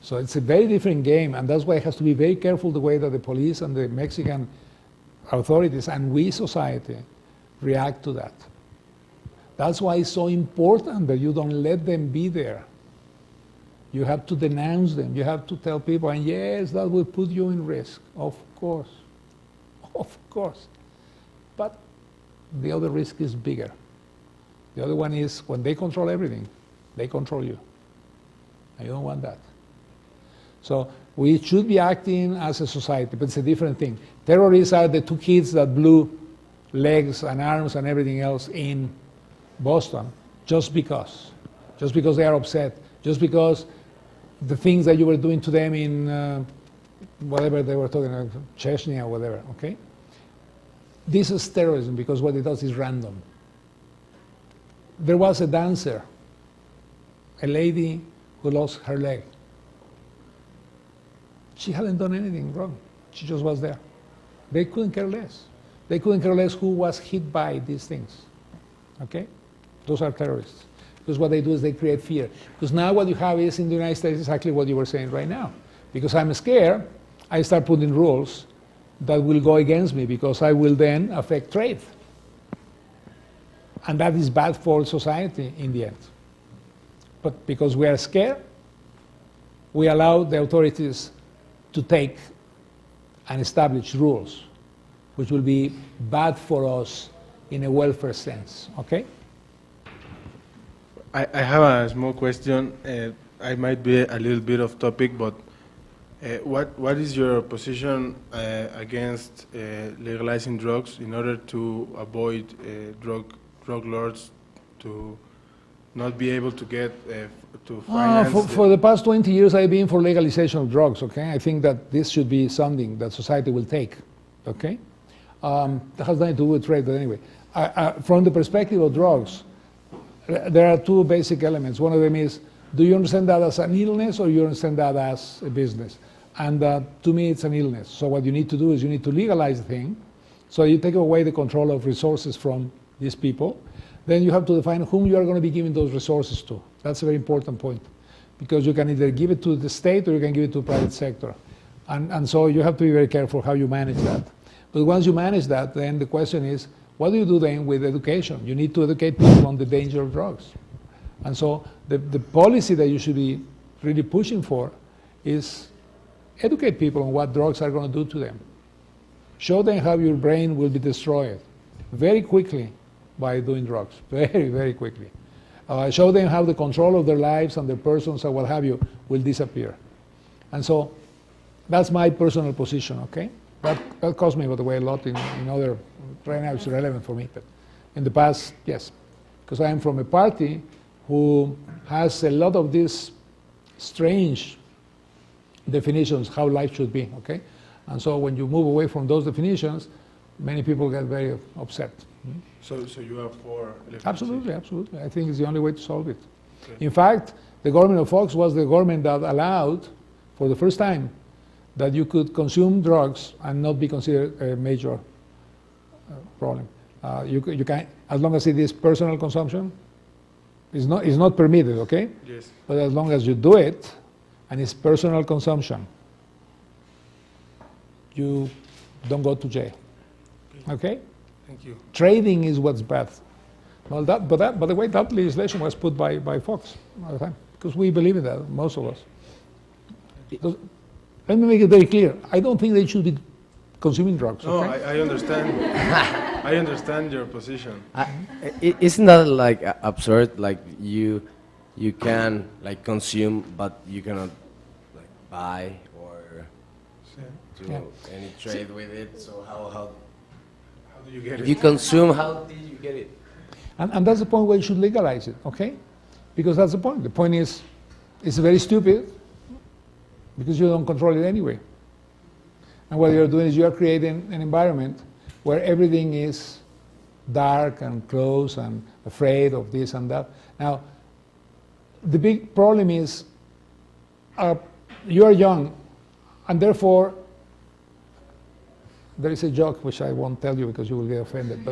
So it's a very different game, and that's why it has to be very careful the way that the police and the Mexican authorities and we society react to that. That's why it's so important that you don't let them be there. You have to denounce them. You have to tell people, and yes, that will put you in risk. Of course. Of course. But the other risk is bigger. The other one is when they control everything, they control you. And you don't want that. So we should be acting as a society, but it's a different thing. Terrorists are the two kids that blew legs and arms and everything else in Boston, just because they are upset, just because the things that you were doing to them in whatever they were talking about, Chechnya or whatever, okay? This is terrorism because what it does is random. There was a dancer, a lady who lost her leg. She hadn't done anything wrong. She just was there. They couldn't care less. They couldn't care less who was hit by these things, okay? Those are terrorists. Because what they do is they create fear. Because now what you have is in the United States exactly what you were saying right now. Because I'm scared, I start putting rules that will go against me because I will then affect trade. And that is bad for society in the end. But because we are scared, we allow the authorities to take and establish rules, which will be bad for us in a welfare sense, okay? I have a small question. I might be a little bit off topic, but what is your position against legalizing drugs in order to avoid drug lords to not be able to get to finance? For the past 20 years, I've been for legalization of drugs, okay? I think that this should be something that society will take, okay? That has nothing to do with trade, but anyway. from the perspective of drugs, there are two basic elements. One of them is, do you understand that as an illness or you understand that as a business? And to me, it's an illness. So what you need to do is you need to legalize the thing. So you take away the control of resources from these people. Then you have to define whom you are going to be giving those resources to. That's a very important point. Because you can either give it to the state or you can give it to the private sector. And so you have to be very careful how you manage that. But once you manage that, then the question is, what do you do then with education? You need to educate people on the danger of drugs. And so the policy that you should be really pushing for is educate people on what drugs are going to do to them. Show them how your brain will be destroyed very quickly by doing drugs, very, very quickly. Show them how the control of their lives and their persons and what have you will disappear. And so that's my personal position, okay? That cost me, by the way, a lot in other, right now it's irrelevant for me, but in the past, yes. Because I am from a party who has a lot of these strange definitions how life should be, okay? And so when you move away from those definitions, many people get very upset. So you are for electricity? Absolutely, absolutely. I think it's the only way to solve it. Okay. In fact, the government of Fox was the government that allowed, for the first time, that you could consume drugs and not be considered a major problem. You can, as long as it is personal consumption, it's not permitted, okay? Yes. But as long as you do it, and it's personal consumption, you don't go to jail, okay? Thank you. Trading is what's bad. Well, by the way, that legislation was put by Fox all the time, because we believe in that, most of us. Let me make it very clear. I don't think they should be consuming drugs. No, okay? I understand. I understand your position. Isn't that like absurd? Like you can like consume, but you cannot like buy or do any trade with it. So how do you get it? If you consume, how did you get it? And that's the point where you should legalize it, okay? Because that's the point. The point is, it's very stupid because you don't control it anyway. And what you're doing is you're creating an environment where everything is dark and closed and afraid of this and that. Now, the big problem is you are young, and therefore, there is a joke which I won't tell you because you will get offended.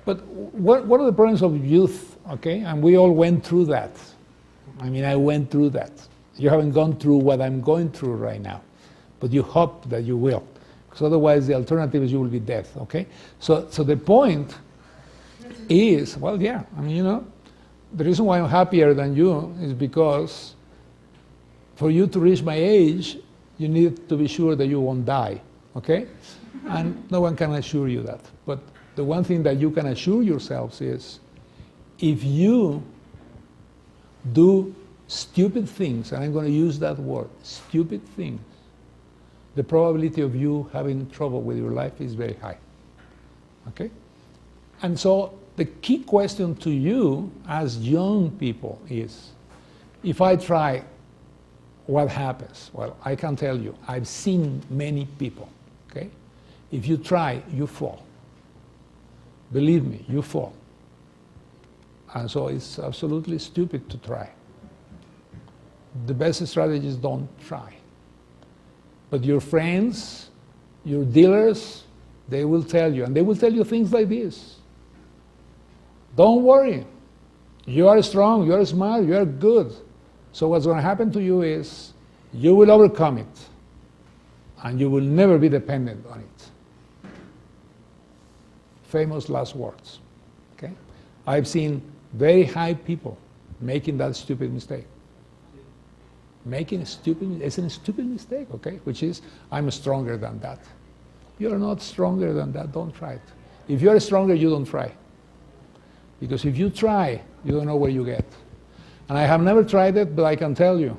But what are the problems of youth, okay? And we all went through that. I mean, I went through that. You haven't gone through what I'm going through right now, but you hope that you will, because otherwise the alternative is you will be dead, okay? So the point is, well, yeah, I mean, you know, the reason why I'm happier than you is because for you to reach my age, you need to be sure that you won't die, okay? And no one can assure you that. But the one thing that you can assure yourselves is if you do stupid things, and I'm going to use that word, stupid things, the probability of you having trouble with your life is very high, okay? And so the key question to you as young people is, if I try, what happens? Well, I can tell you, I've seen many people, okay? If you try, you fall. Believe me, you fall. And so it's absolutely stupid to try. The best strategy is don't try. But your friends, your dealers, they will tell you, and they will tell you things like this. Don't worry. You are strong, you are smart, you are good. So what's going to happen to you is you will overcome it, and you will never be dependent on it. Famous last words. Okay? I've seen very high people making that stupid mistake. It's a stupid mistake, okay? Which is, I'm stronger than that. You're not stronger than that, don't try it. If you're stronger, you don't try. Because if you try, you don't know where you get. And I have never tried it, but I can tell you,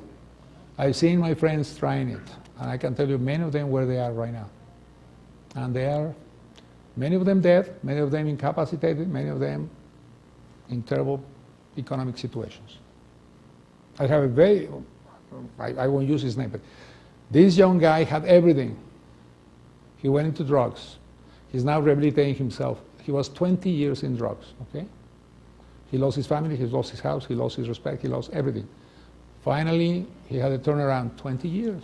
I've seen my friends trying it. And I can tell you many of them where they are right now. And they are, many of them dead, many of them incapacitated, many of them in terrible economic situations. I have a very, I won't use his name, but this young guy had everything. He went into drugs. He's now rehabilitating himself. he was 20 years in drugs, okay? He lost his family, he lost his house, he lost his respect, he lost everything. Finally, he had a turnaround, 20 years.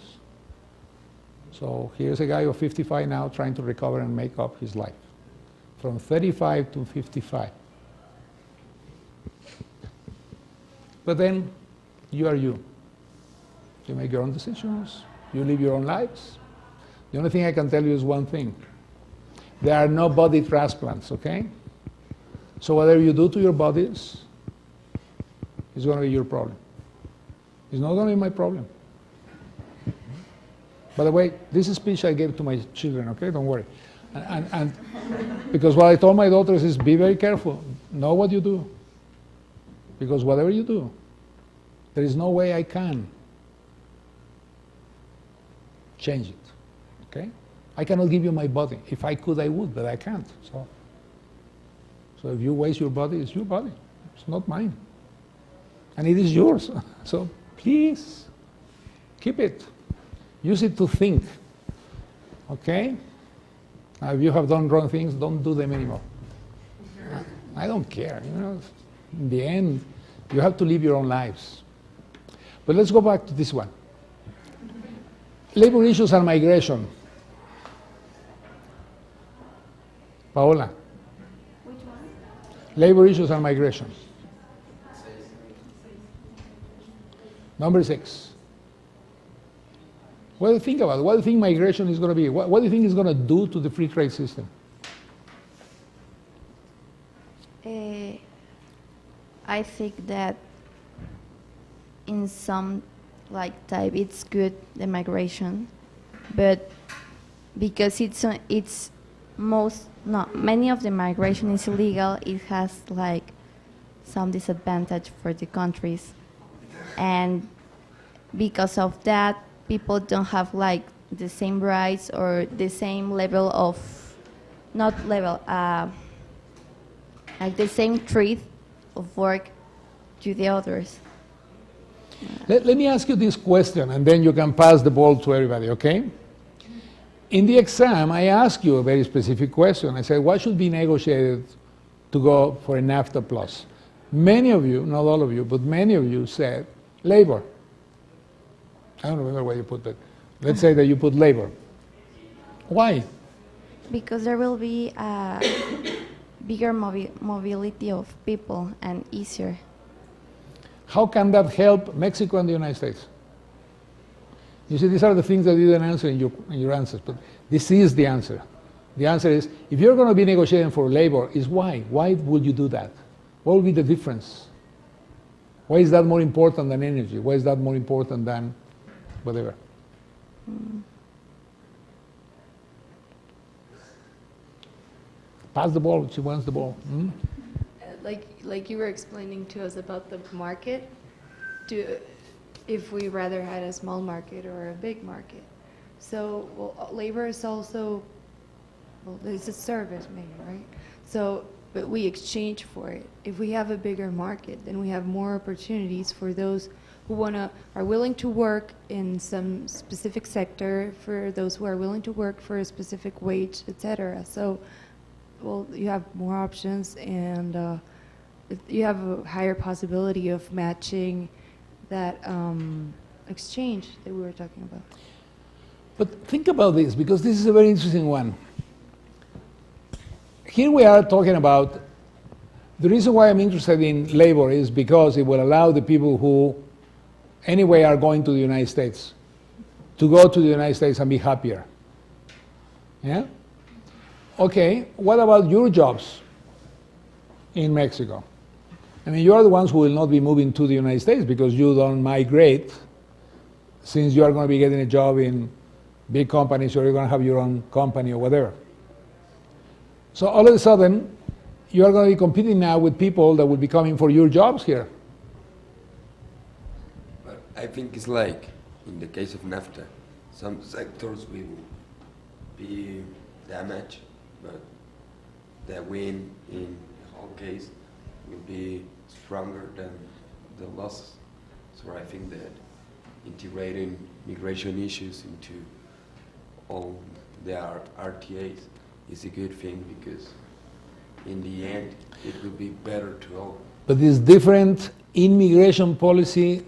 So here's a guy of 55 now trying to recover and make up his life. From 35 to 55. But then, you are you. You make your own decisions, you live your own lives. The only thing I can tell you is one thing. There are no body transplants, okay? So whatever you do to your bodies is going to be your problem. It's not going to be my problem. By the way, this speech I gave to my children, okay? Don't worry. And because what I told my daughters is be very careful. Know what you do. Because whatever you do, there is no way I can change it, okay? I cannot give you my body. If I could, I would, but I can't. So if you waste your body, it's your body. It's not mine. And it is yours. So please, keep it. Use it to think, okay? Now, if you have done wrong things, don't do them anymore. I don't care, you know. In the end, you have to live your own lives. But let's go back to this one. Labor issues and migration. Paola. Which one? Labor issues and migration. Number 6. What do you think about it? What do you think migration is going to be? What do you think it's going to do to the free trade system? I think that in some type it's good, the migration, but because many of the migration is illegal, it has some disadvantage for the countries, and because of that people don't have the same rights or the same level of the same treat of work to the others. Let me ask you this question, and then you can pass the ball to everybody, okay? In the exam, I asked you a very specific question. I said, what should be negotiated to go for a NAFTA plus? Many of you, not all of you, but many of you said labor. I don't remember where you put that. Let's say that you put labor. Why? Because there will be a bigger mobility of people and easier. How can that help Mexico and the United States? You see, these are the things that you didn't answer in your answers, but this is the answer. The answer is, if you're going to be negotiating for labor, is why? Why would you do that? What would be the difference? Why is that more important than energy? Why is that more important than whatever? Pass the ball, she wants the ball. Like you were explaining to us about the market, if we rather had a small market or a big market. So labor is also, it's a service maybe, right? So, but we exchange for it. If we have a bigger market, then we have more opportunities for those who are willing to work in some specific sector, for those who are willing to work for a specific wage, etc. So, you have more options, and you have a higher possibility of matching that exchange that we were talking about. But think about this, because this is a very interesting one. Here we are talking about, the reason why I'm interested in labor is because it will allow the people who anyway are going to the United States to go to the United States and be happier. Yeah? Okay, what about your jobs in Mexico? I mean, you are the ones who will not be moving to the United States because you don't migrate, since you are going to be getting a job in big companies, or you're going to have your own company or whatever. So all of a sudden, you are going to be competing now with people that will be coming for your jobs here. But I think it's like, in the case of NAFTA, some sectors will be damaged, but the win in the whole case will be stronger than the losses. So I think that integrating migration issues into all the RTAs is a good thing, because in the end, it would be better to open. But it's different immigration policy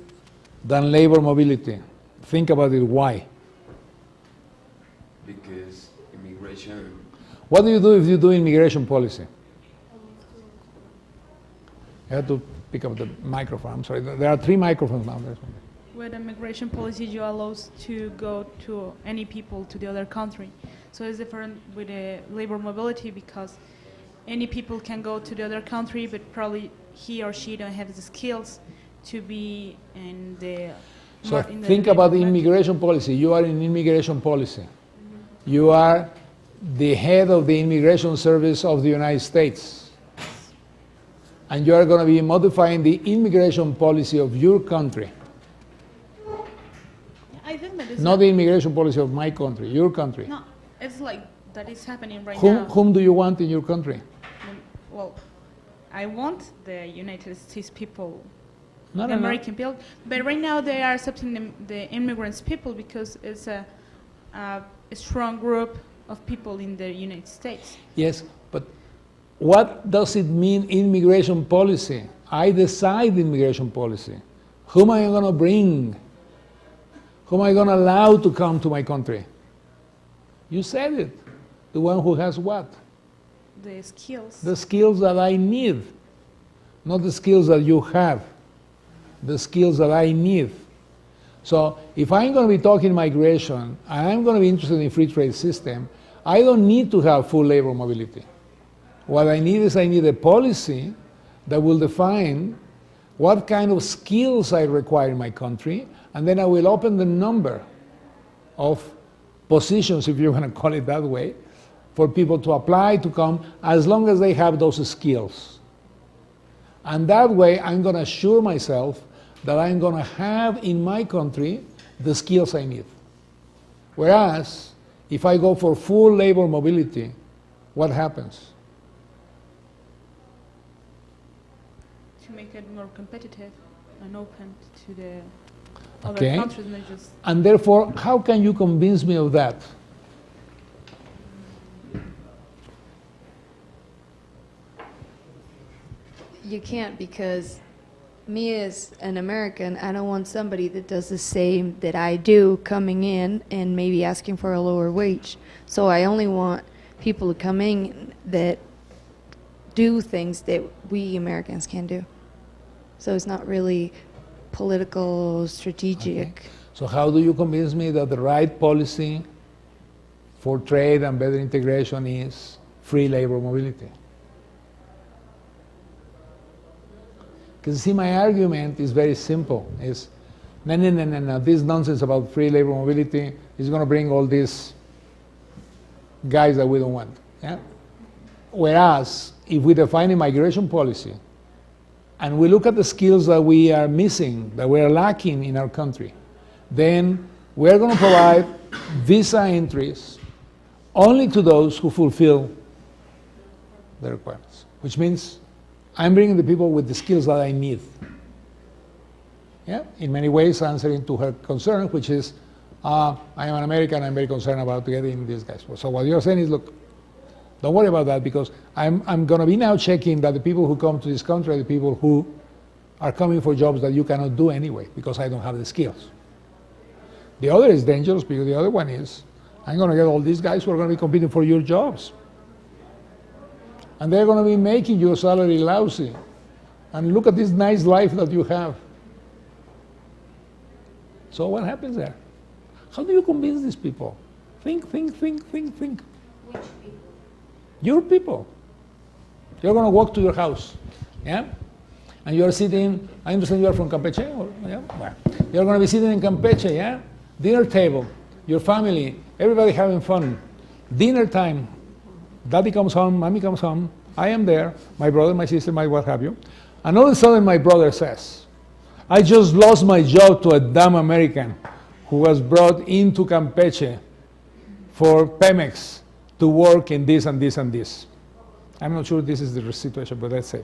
than labor mobility. Think about it, why? Because immigration. What do you do if you do immigration policy? You have to pick up the microphone. I'm sorry. There are 3 microphones now. With immigration policy, you allow to go to any people to the other country. So it's different with the labor mobility because any people can go to the other country, but probably he or she don't have the skills to be in the. So think about the immigration policy. You are in immigration policy. You are the head of the immigration service of the United States. And you are going to be modifying the immigration policy of your country. I think that is Not the immigration policy of my country, your country. No, it's like that is happening right now. Whom do you want in your country? Well, I want the United States people, No, the no, no. American people, but right now they are accepting the immigrants people because it's a strong group of people in the United States. Yes, but what does it mean immigration policy? I decide immigration policy. Whom am I going to bring? Whom am I going to allow to come to my country? You said it. The one who has what? The skills. The skills that I need. Not the skills that you have. The skills that I need. So if I'm going to be talking migration, and I'm going to be interested in a free trade system, I don't need to have full labor mobility. What I need is I need a policy that will define what kind of skills I require in my country, and then I will open the number of positions, if you want to call it that way, for people to apply to come as long as they have those skills. And that way I'm going to assure myself that I'm going to have in my country the skills I need. Whereas if I go for full labor mobility, what happens? To make it more competitive and open to the other Okay. countries, not just. And therefore, how can you convince me of that? You can't, because me as an American, I don't want somebody that does the same that I do coming in and maybe asking for a lower wage. So I only want people to come in that do things that we Americans can do. So it's not really political, strategic. Okay. So how do you convince me that the right policy for trade and better integration is free labor mobility? Because see, my argument is very simple. It's, no, this nonsense about free labor mobility is going to bring all these guys that we don't want. Yeah? Whereas, if we define a migration policy, and we look at the skills that we are missing, that we are lacking in our country, then we're going to provide visa entries only to those who fulfill the requirements, which means I'm bringing the people with the skills that I need. Yeah? In many ways, answering to her concern, which is, I am an American, I'm very concerned about getting these guys. So what you're saying is, look, don't worry about that, because I'm going to be now checking that the people who come to this country are the people who are coming for jobs that you cannot do anyway, because I don't have the skills. The other is dangerous, because the other one is, I'm going to get all these guys who are going to be competing for your jobs. And they're going to be making your salary lousy. And look at this nice life that you have. So what happens there? How do you convince these people? Think. Which people? Your people. You're going to walk to your house, yeah? And you're sitting, I understand you are from Campeche, yeah? Well, you're going to be sitting in Campeche, yeah? Dinner table, your family, everybody having fun. Dinner time, daddy comes home, mommy comes home, I am there, my brother, my sister, my what have you. And all of a sudden my brother says, I just lost my job to a damn American who was brought into Campeche for Pemex to work in this and this and this. I'm not sure this is the situation, but let's say.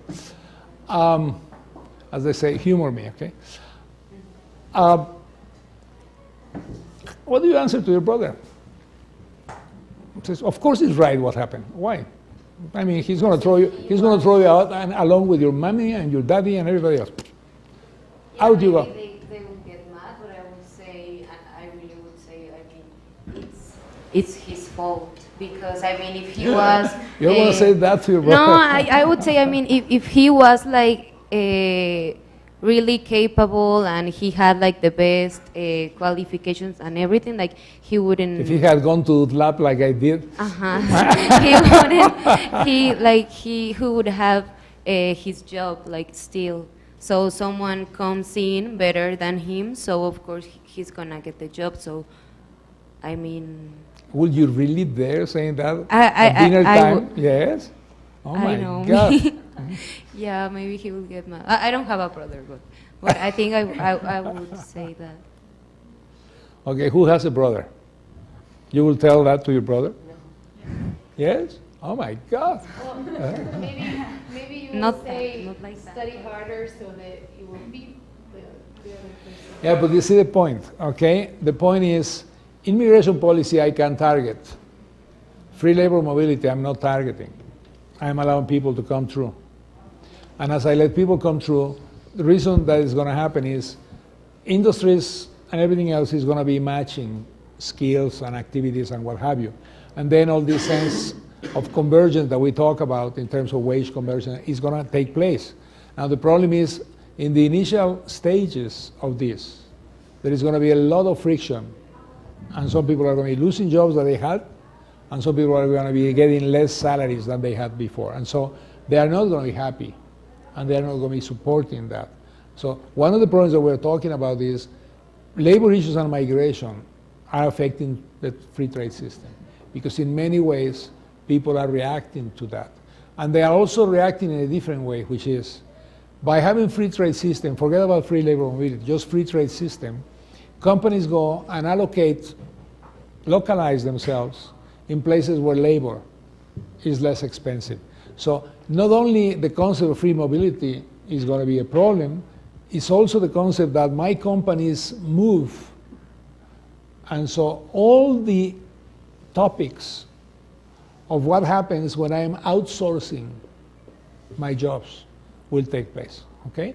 As they say, humor me, okay? What do you answer to your brother? He says, of course it's right what happened. Why? I mean, he's going to throw you out, and along with your mommy and your daddy and everybody else. Yeah, Out you go. They would get mad, but I would say, and I really would say, I mean, it's his fault. Because, I mean, if he was... You're going to say that to your brother? No, I would say, I mean, if he was, like, really capable and he had, like, the best qualifications and everything, like, he wouldn't... If he had gone to UDLAP like I did? He wouldn't... He would have his job, like, still. So someone comes in better than him, so, of course, he's going to get the job. So, I mean... Would you really dare saying that at dinner time? Yes? Oh my God. Yeah, maybe he will get mad. I don't have a brother, but I think I would say that. Okay, who has a brother? You will tell that to your brother? No. Yes? Oh my God. Well, maybe you will say not like that. Study harder so that you will beat the other person. Yeah, but you see the point, okay? The point is, immigration policy I can target. Free labor mobility I'm not targeting. I'm allowing people to come through. And as I let people come through, the reason that is going to happen is industries and everything else is going to be matching skills and activities and what have you. And then all this sense of convergence that we talk about in terms of wage conversion is going to take place. Now the problem is in the initial stages of this, there is going to be a lot of friction. And some people are going to be losing jobs that they had, and some people are going to be getting less salaries than they had before. And so they are not going to be happy, and they are not going to be supporting that. So one of the problems that we're talking about is labor issues and migration are affecting the free trade system, because in many ways people are reacting to that. And they are also reacting in a different way, which is by having free trade system, forget about free labor mobility, just free trade system, companies go and localize themselves in places where labor is less expensive. So not only the concept of free mobility is going to be a problem, it's also the concept that my companies move. And so all the topics of what happens when I am outsourcing my jobs will take place, okay?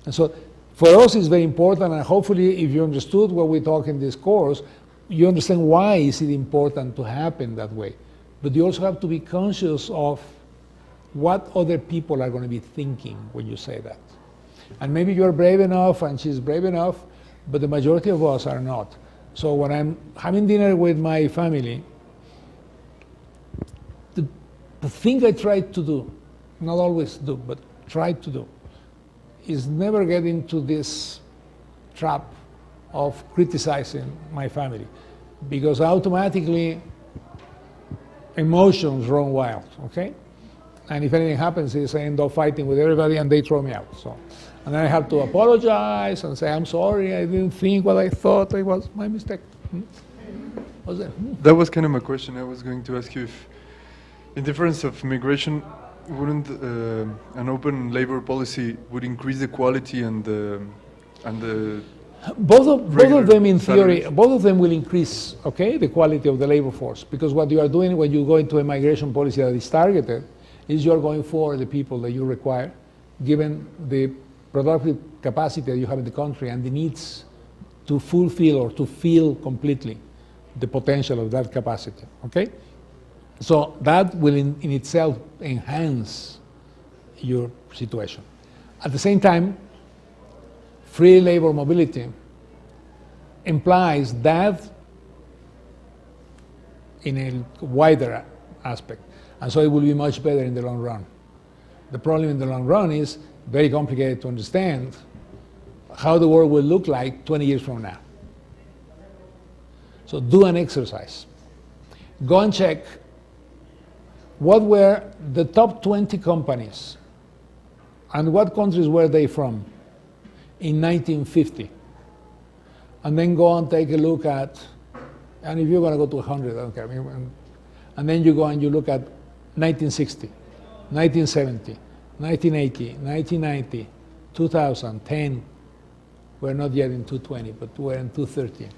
And so for us, it's very important, and hopefully if you understood what we talk in this course, you understand why is it important to happen that way. But you also have to be conscious of what other people are going to be thinking when you say that. And maybe you're brave enough, and she's brave enough, but the majority of us are not. So when I'm having dinner with my family, the thing I try to do, not always do, but try to do, is never get into this trap of criticizing my family, because automatically emotions run wild, okay? And if anything happens is I end up fighting with everybody and they throw me out. So, and then I have to apologize and say, I'm sorry, I didn't think what I thought, it was my mistake. Was it? That was kind of my question. I was going to ask you if, in difference of migration, wouldn't an open labor policy would increase the quality and the both of them in theory, salaries? both of them will increase, okay, the quality of the labor force, because what you are doing when you go into a migration policy that is targeted is you are going for the people that you require, given the productive capacity that you have in the country and the needs to fulfill or to fill completely the potential of that capacity, okay? So that will in itself enhance your situation. At the same time, free labor mobility implies that in a wider aspect, and so it will be much better in the long run. The problem in the long run is very complicated to understand how the world will look like 20 years from now. So do an exercise. Go and check what were the top 20 companies and what countries were they from in 1950. And then go and take a look at, and if you're going to go to 100, I don't care. And then you go and you look at 1960, 1970, 1980, 1990, 2010. We're not yet in 220, but we're in 213.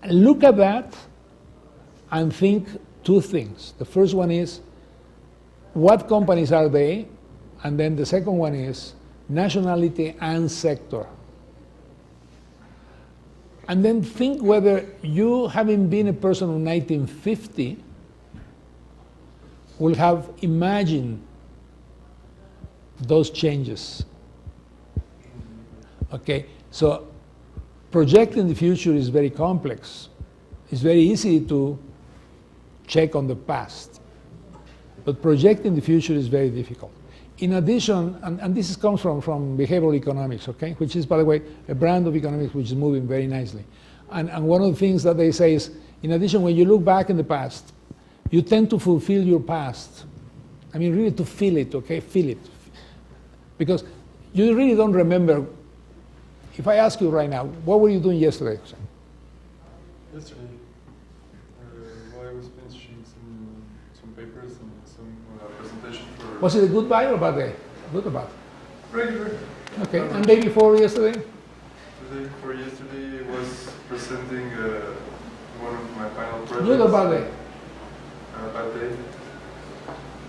Look at that and think two things. The first one is, what companies are they, and then the second one is nationality and sector. And then think whether you, having been a person in 1950, will have imagined those changes. Okay, so projecting the future is very complex. It's very easy to check on the past, but projecting the future is very difficult. In addition, and this comes from behavioral economics, okay, which is, by the way, a brand of economics which is moving very nicely. And one of the things that they say is, in addition, when you look back in the past, you tend to fulfill your past. I mean, really to feel it, okay, feel it. Because you really don't remember. If I ask you right now, what were you doing yesterday? Yesterday, well, I was finishing some papers and some presentation for... Was it a good buy or bad day? Good or bad? Regular. Okay, and day before yesterday? The day before yesterday was presenting one of my final projects. Good or bad day? Bad day.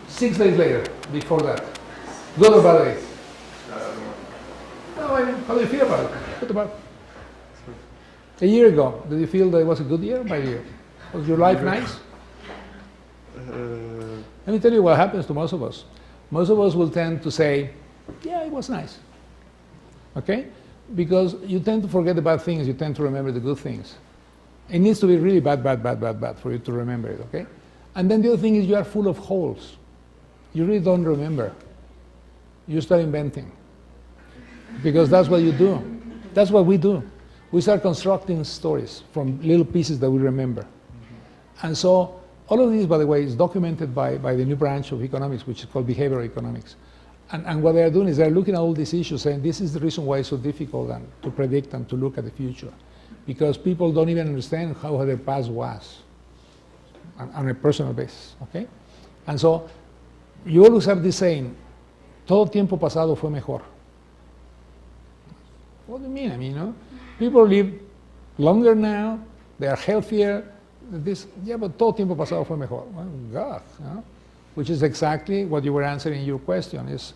6 days later, before that. Good or bad day? I don't know. No, I mean, how do you feel about it? What about a year ago? Did you feel that it was a good year? Bad year? Was your life nice? Let me tell you what happens to most of us. Most of us will tend to say, yeah, it was nice. Okay? Because you tend to forget the bad things, you tend to remember the good things. It needs to be really bad for you to remember it, okay? And then the other thing is you are full of holes. You really don't remember. You start inventing. Because that's what you do. That's what we do. We start constructing stories from little pieces that we remember. And so all of this, by the way, is documented by the new branch of economics, which is called behavioral economics. And what they are doing is they're looking at all these issues, saying this is the reason why it's so difficult to predict and to look at the future. Because people don't even understand how their past was on a personal basis. Okay? And so you always have this saying, todo tiempo pasado fue mejor. What do you mean? I mean, you know, people live longer now, they are healthier. Yeah, but todo tiempo pasado fue mejor. Well, God, you know? Which is exactly what you were answering in your question, is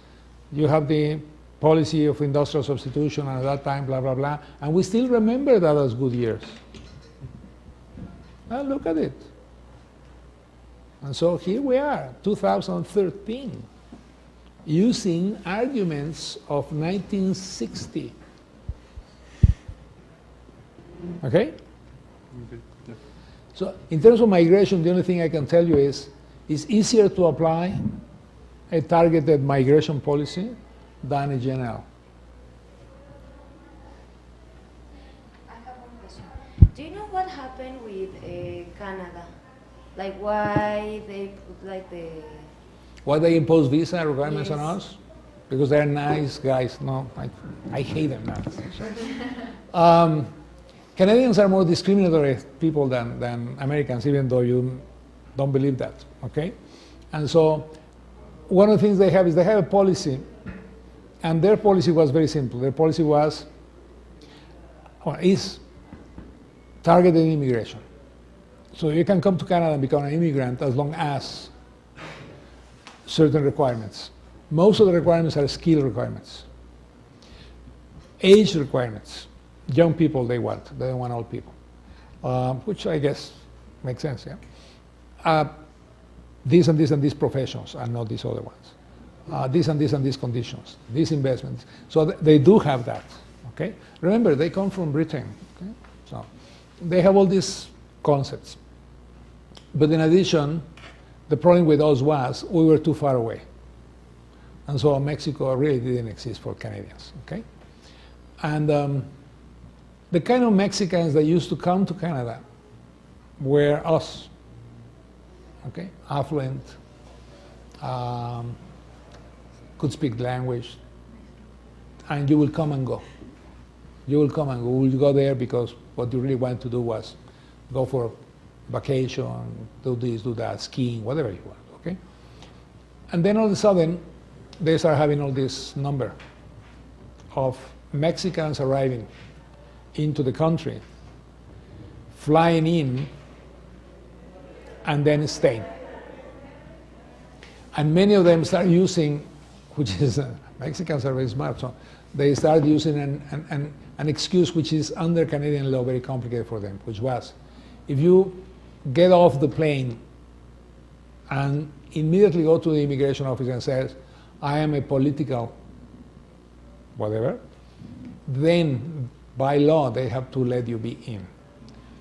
you have the policy of industrial substitution, and at that time, blah, blah, blah, and we still remember that as good years. Well, look at it. And so here we are, 2013, using arguments of 1960. Okay? Yeah. So in terms of migration, the only thing I can tell you is it's easier to apply a targeted migration policy than a general. I have one question. Do you know what happened with Canada? Like why they put like the... Why they impose visa requirements on Yes. us? Because they're nice guys. No, I hate them now. Canadians are more discriminatory people than Americans, even though you don't believe that, okay? And so one of the things they have is they have a policy, and their policy was very simple. Their policy was, or is, targeted immigration. So you can come to Canada and become an immigrant as long as certain requirements. Most of the requirements are skill requirements. Age requirements. Young people they want. They don't want old people. Which I guess makes sense, yeah? These and these professions and not these other ones. These and these conditions. These investments. So they do have that, okay? Remember, they come from Britain, okay? So they have all these concepts. But in addition, the problem with us was we were too far away. And so Mexico really didn't exist for Canadians, okay? And the kind of Mexicans that used to come to Canada were us, okay? Affluent, could speak the language, and you will come and go. You will come and go. You will go there because what you really want to do was go for vacation, do this, do that, skiing, whatever you want, okay? And then all of a sudden, they start having all this number of Mexicans arriving into the country, flying in, and then staying. And many of them start using, which is, Mexicans are very smart, so they start using an excuse which is under Canadian law very complicated for them, which was, if you get off the plane and immediately go to the immigration office and says, I am a political whatever, then by law they have to let you be in.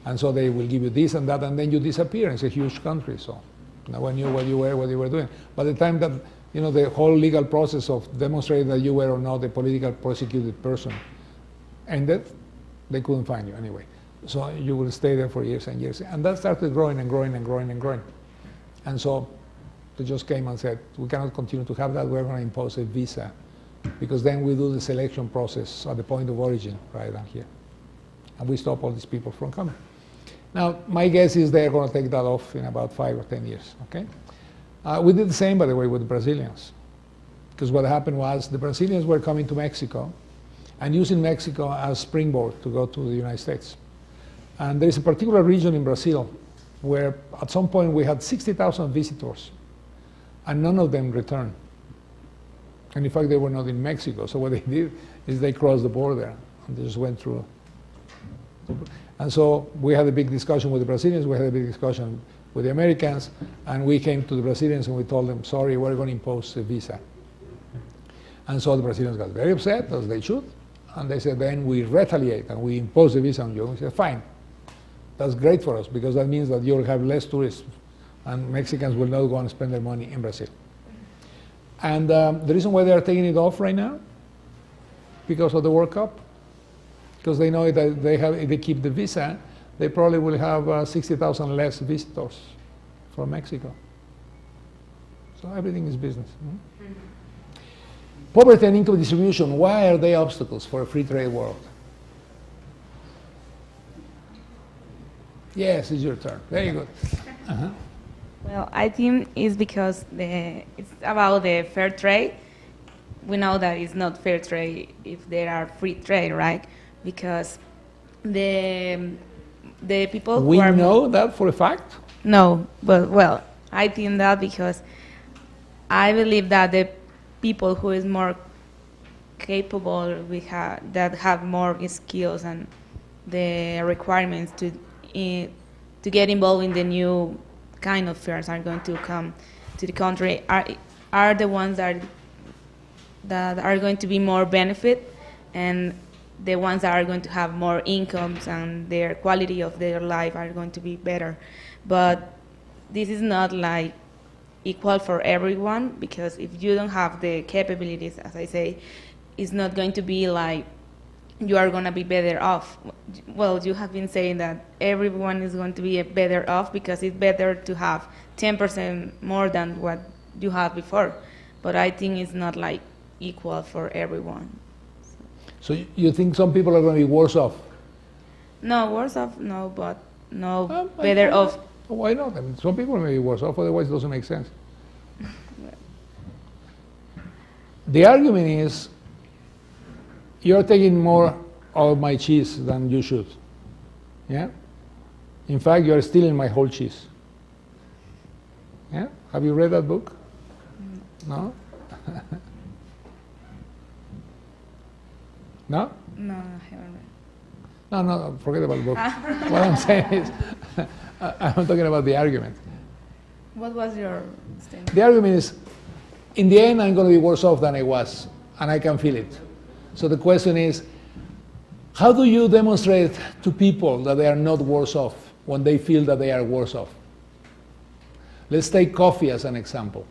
And so they will give you this and that, and then you disappear. It's a huge country, so no one knew what you were doing. By the time that, you know, the whole legal process of demonstrating that you were or not a political prosecuted person ended, they couldn't find you anyway. So you will stay there for years and years. And that started growing and growing and growing and growing. And so they just came and said, we cannot continue to have that, we're going to impose a visa, because then we do the selection process at the point of origin right down here. And we stop all these people from coming. Now, my guess is they're going to take that off in about 5 or 10 years, okay? We did the same, by the way, with the Brazilians. Because what happened was the Brazilians were coming to Mexico and using Mexico as springboard to go to the United States. And there is a particular region in Brazil where at some point we had 60,000 visitors and none of them returned. And in fact, they were not in Mexico. So what they did is they crossed the border and they just went through. And so we had a big discussion with the Brazilians, we had a big discussion with the Americans, and we came to the Brazilians and we told them, sorry, we're going to impose a visa. And so the Brazilians got very upset, as they should, and they said, then we retaliate and we impose the visa on you. And we said, fine, that's great for us, because that means that you'll have less tourists and Mexicans will not go and spend their money in Brazil. And the reason why they are taking it off right now, because of the World Cup. Because they know that if they keep the visa, they probably will have 60,000 less visitors from Mexico. So everything is business. Poverty and income distribution, why are they obstacles for a free trade world? Yes, it's your turn. Very good. Well, I think it's because it's about the fair trade. We know that it's not fair trade if there are free trade, right? Because the people who are... We know that for a fact? No, but well, I think that because I believe that the people who is more capable, that have more skills and the requirements to get involved in the new kind of fairs are going to come to the country are the ones that are going to be more benefit, and the ones that are going to have more incomes and their quality of their life are going to be better. But this is not like equal for everyone, because if you don't have the capabilities, as I say, it's not going to be like you are going to be better off. Well, you have been saying that everyone is going to be better off because it's better to have 10% more than what you had before. But I think it's not like equal for everyone. So you think some people are going to be worse off? No, worse off, no, but no better off. Why not? I mean, some people may be worse off, otherwise it doesn't make sense. The argument is, you're taking more of my cheese than you should. Yeah? In fact, you are stealing my whole cheese. Yeah? Have you read that book? No? No? No, I haven't read. No, forget about the book. What I'm saying is, I'm talking about the argument. What was your statement? The argument is, in the end, I'm going to be worse off than I was, and I can feel it. So the question is, how do you demonstrate to people that they are not worse off when they feel that they are worse off? Let's take coffee as an example.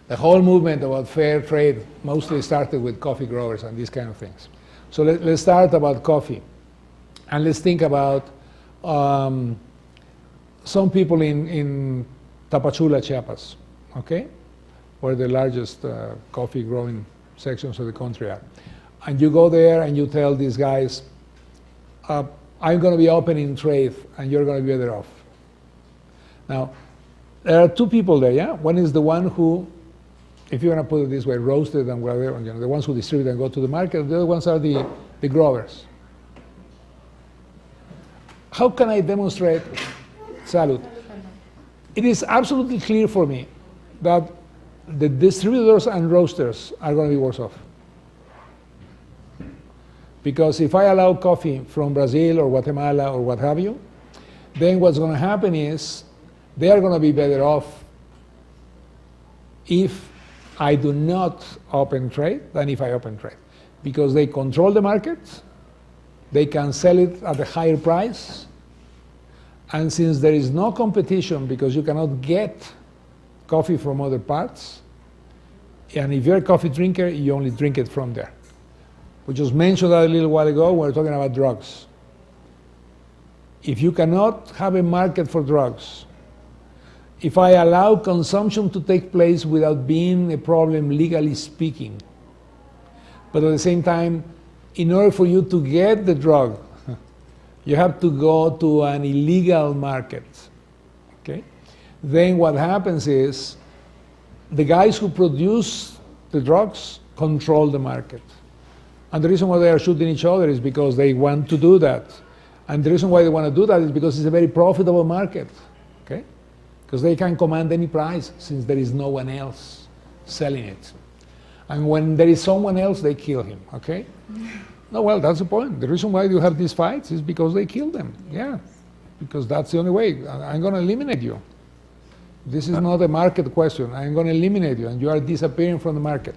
The whole movement about fair trade mostly started with coffee growers and these kind of things. So let's start about coffee. And let's think about some people in Tapachula, Chiapas, okay? Where the largest coffee growing sections of the country are. And you go there and you tell these guys, I'm going to be opening trade and you're going to be better off. Now, there are two people there, yeah? One is the one who, if you want to put it this way, roasted and whatever, you know, the ones who distribute and go to the market. The other ones are the growers. How can I demonstrate? Salud. It is absolutely clear for me that the distributors and roasters are going to be worse off. Because if I allow coffee from Brazil or Guatemala or what have you, then what's going to happen is they are going to be better off if I do not open trade than if I open trade. Because they control the market, they can sell it at a higher price, and since there is no competition because you cannot get coffee from other parts, and if you're a coffee drinker, you only drink it from there. We just mentioned that a little while ago when we were talking about drugs. If you cannot have a market for drugs, if I allow consumption to take place without being a problem legally speaking, but at the same time, in order for you to get the drug, you have to go to an illegal market, okay? Then what happens is the guys who produce the drugs control the market. And the reason why they are shooting each other is because they want to do that. And the reason why they want to do that is because it's a very profitable market, okay? Because they can command any price since there is no one else selling it. And when there is someone else, they kill him, okay? No, well, that's the point. The reason why you have these fights is because they kill them, yeah. Because that's the only way. I'm going to eliminate you. This is not a market question. I'm going to eliminate you, and you are disappearing from the market.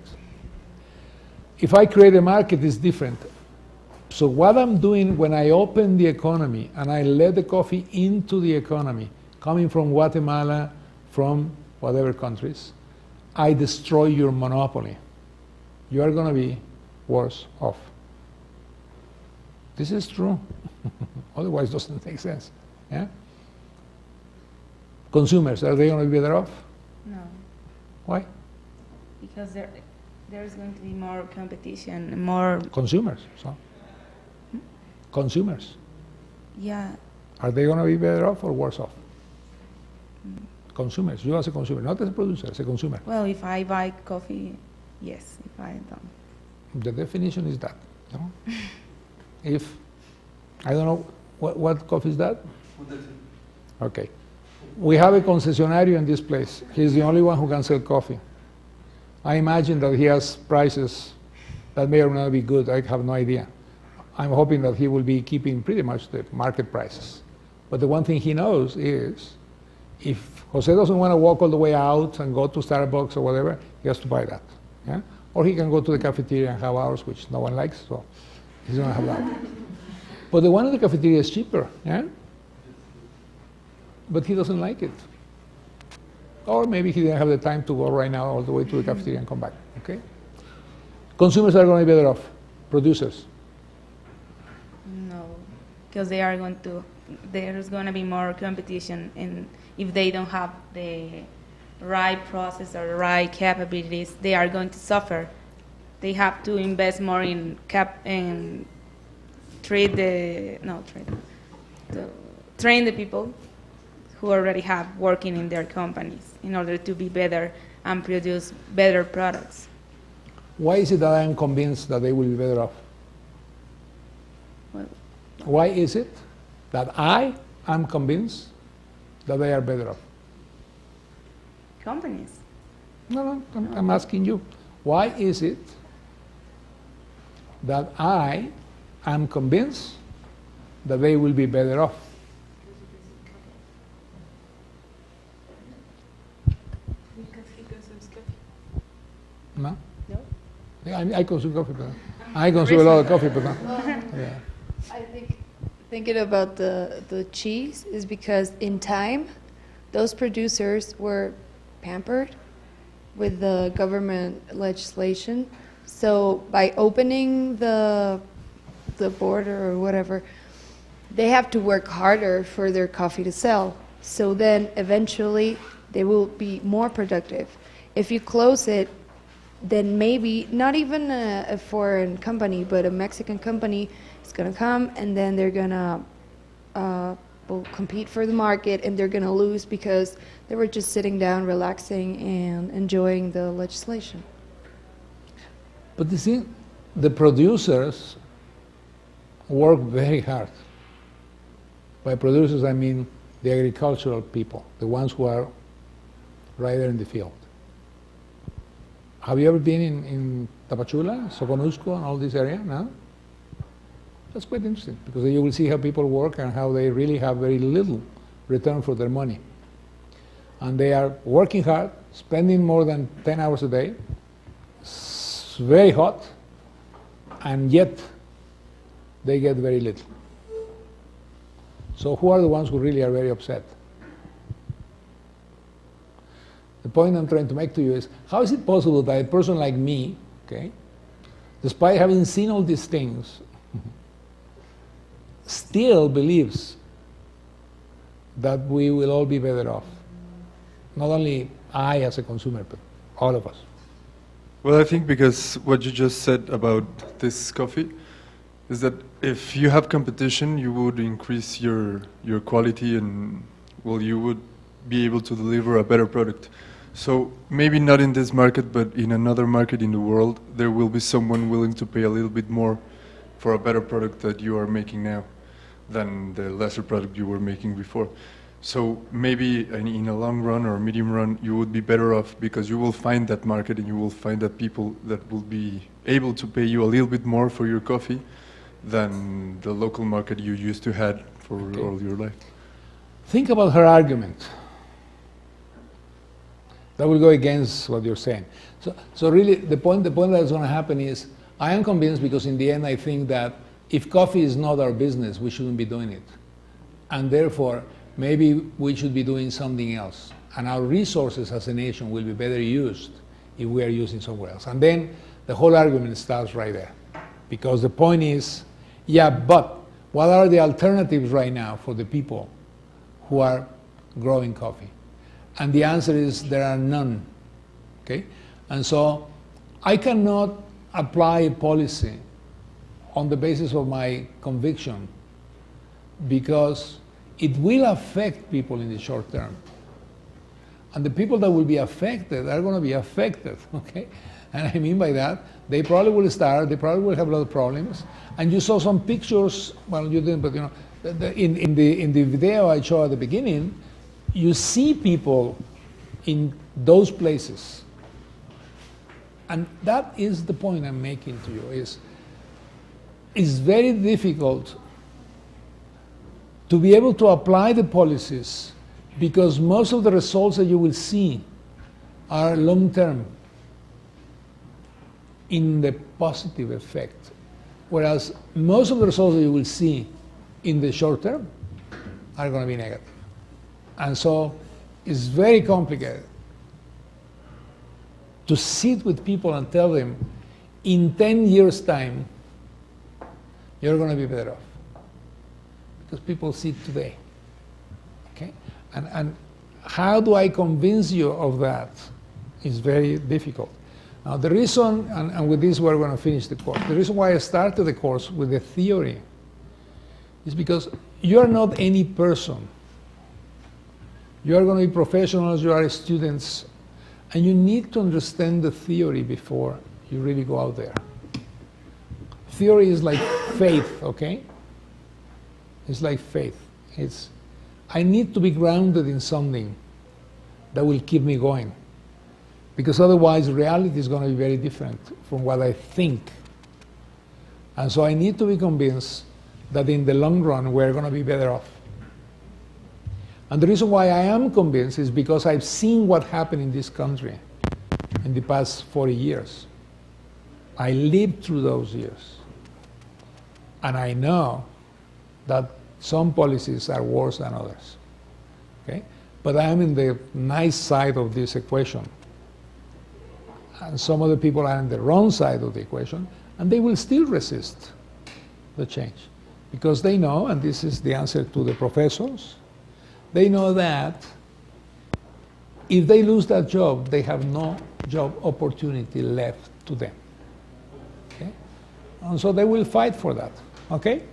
If I create a market, it's different. So what I'm doing when I open the economy and I let the coffee into the economy, coming from Guatemala, from whatever countries, I destroy your monopoly. You are going to be worse off. This is true. Otherwise, it doesn't make sense. Yeah? Consumers, are they going to be better off? No. Why? Because there's going to be more competition, more... Consumers, so. Consumers. Yeah. Are they going to be better off or worse off? Consumers, you as a consumer, not as a producer, as a consumer. Well, if I buy coffee, yes. If I don't. The definition is that. No? If, I don't know, what coffee is that? Okay. We have a concessionario in this place. He's the only one who can sell coffee. I imagine that he has prices that may or may not be good. I have no idea. I'm hoping that he will be keeping pretty much the market prices. But the one thing he knows is if Jose doesn't want to walk all the way out and go to Starbucks or whatever, he has to buy that. Yeah? Or he can go to the cafeteria and have ours, which no one likes, so he's going to have that. But the one in the cafeteria is cheaper. Yeah? But he doesn't like it. Or maybe he didn't have the time to go right now all the way to the cafeteria and come back, okay? Consumers are going to be better off. Producers. No, because there's going to be more competition, and if they don't have the right process or the right capabilities, they are going to suffer. They have to invest more in train the people who already have working in their companies in order to be better and produce better products. Why is it that I am convinced that they will be better off? Well, why is it that I am convinced that they are better off? Companies. No, I'm asking you. Why is it that I am convinced that they will be better off? No? No? Yeah, I consume coffee, but I consume a lot of coffee, but no. Yeah. I think thinking about the cheese is because in time, those producers were pampered with the government legislation. So by opening the border or whatever, they have to work harder for their coffee to sell. So then eventually they will be more productive. If you close it, then maybe not even a foreign company, but a Mexican company is going to come, and then they're going to will compete for the market, and they're going to lose because they were just sitting down, relaxing, and enjoying the legislation. But you see, the producers work very hard. By producers, I mean the agricultural people, the ones who are right there in the field. Have you ever been in Tapachula, Soconusco, and all this area? No? That's quite interesting, because you will see how people work and how they really have very little return for their money. And they are working hard, spending more than 10 hours a day, it's very hot, and yet they get very little. So who are the ones who really are very upset? The point I'm trying to make to you is, how is it possible that a person like me, okay, despite having seen all these things, still believes that we will all be better off? Not only I as a consumer, but all of us. Well, I think because what you just said about this coffee is that if you have competition, you would increase your quality, and well, you would be able to deliver a better product. So maybe not in this market, but in another market in the world, there will be someone willing to pay a little bit more for a better product that you are making now than the lesser product you were making before. So maybe in a long run or medium run, you would be better off, because you will find that market and you will find that people that will be able to pay you a little bit more for your coffee than the local market you used to have for all your life. Think about her argument. That will go against what you're saying. So really, the point that's going to happen is, I am convinced, because in the end I think that if coffee is not our business, we shouldn't be doing it. And therefore, maybe we should be doing something else. And our resources as a nation will be better used if we are using somewhere else. And then the whole argument starts right there. Because the point is, yeah, but what are the alternatives right now for the people who are growing coffee? And the answer is there are none. Okay? And so I cannot apply a policy on the basis of my conviction, because it will affect people in the short term. And the people that will be affected are going to be affected, okay? And I mean by that, they probably will starve, they probably will have a lot of problems. And you saw some pictures, well, you didn't, but you know, in the video I showed at the beginning, you see people in those places. And that is the point I'm making to you, is it's very difficult to be able to apply the policies, because most of the results that you will see are long-term in the positive effect, whereas most of the results that you will see in the short term are going to be negative. And so it's very complicated to sit with people and tell them, in 10 years' time, you're going to be better off. Because people see it today. Okay? And how do I convince you of that is very difficult. Now the reason, and with this we're going to finish the course, the reason why I started the course with the theory is because you are not any person. You are going to be professionals, you are students, and you need to understand the theory before you really go out there. Theory is like faith, okay? It's like faith. I need to be grounded in something that will keep me going, because otherwise reality is going to be very different from what I think. And so I need to be convinced that in the long run we're going to be better off. And the reason why I am convinced is because I've seen what happened in this country in the past 40 years. I lived through those years. And I know that some policies are worse than others. Okay? But I am in the nice side of this equation. And some other people are on the wrong side of the equation, and they will still resist the change. Because they know, and this is the answer to the professors, they know that if they lose that job, they have no job opportunity left to them. Okay? And so they will fight for that. Okay?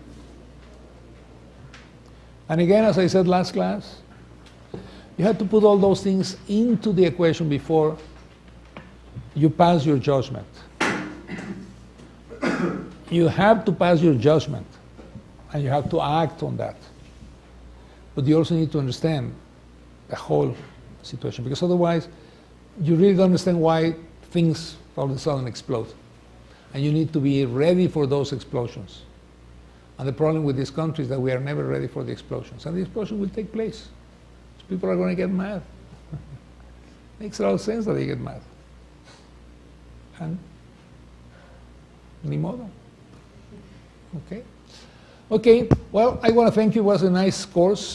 And again, as I said last class, you have to put all those things into the equation before you pass your judgment. You have to pass your judgment, and you have to act on that. But you also need to understand the whole situation, because otherwise you really don't understand why things all of a sudden explode. And you need to be ready for those explosions. And the problem with this country is that we are never ready for the explosions. And the explosion will take place. So people are going to get mad. Makes a lot of sense that they get mad. And ni modo. Okay. Okay, well, I want to thank you. It was a nice course.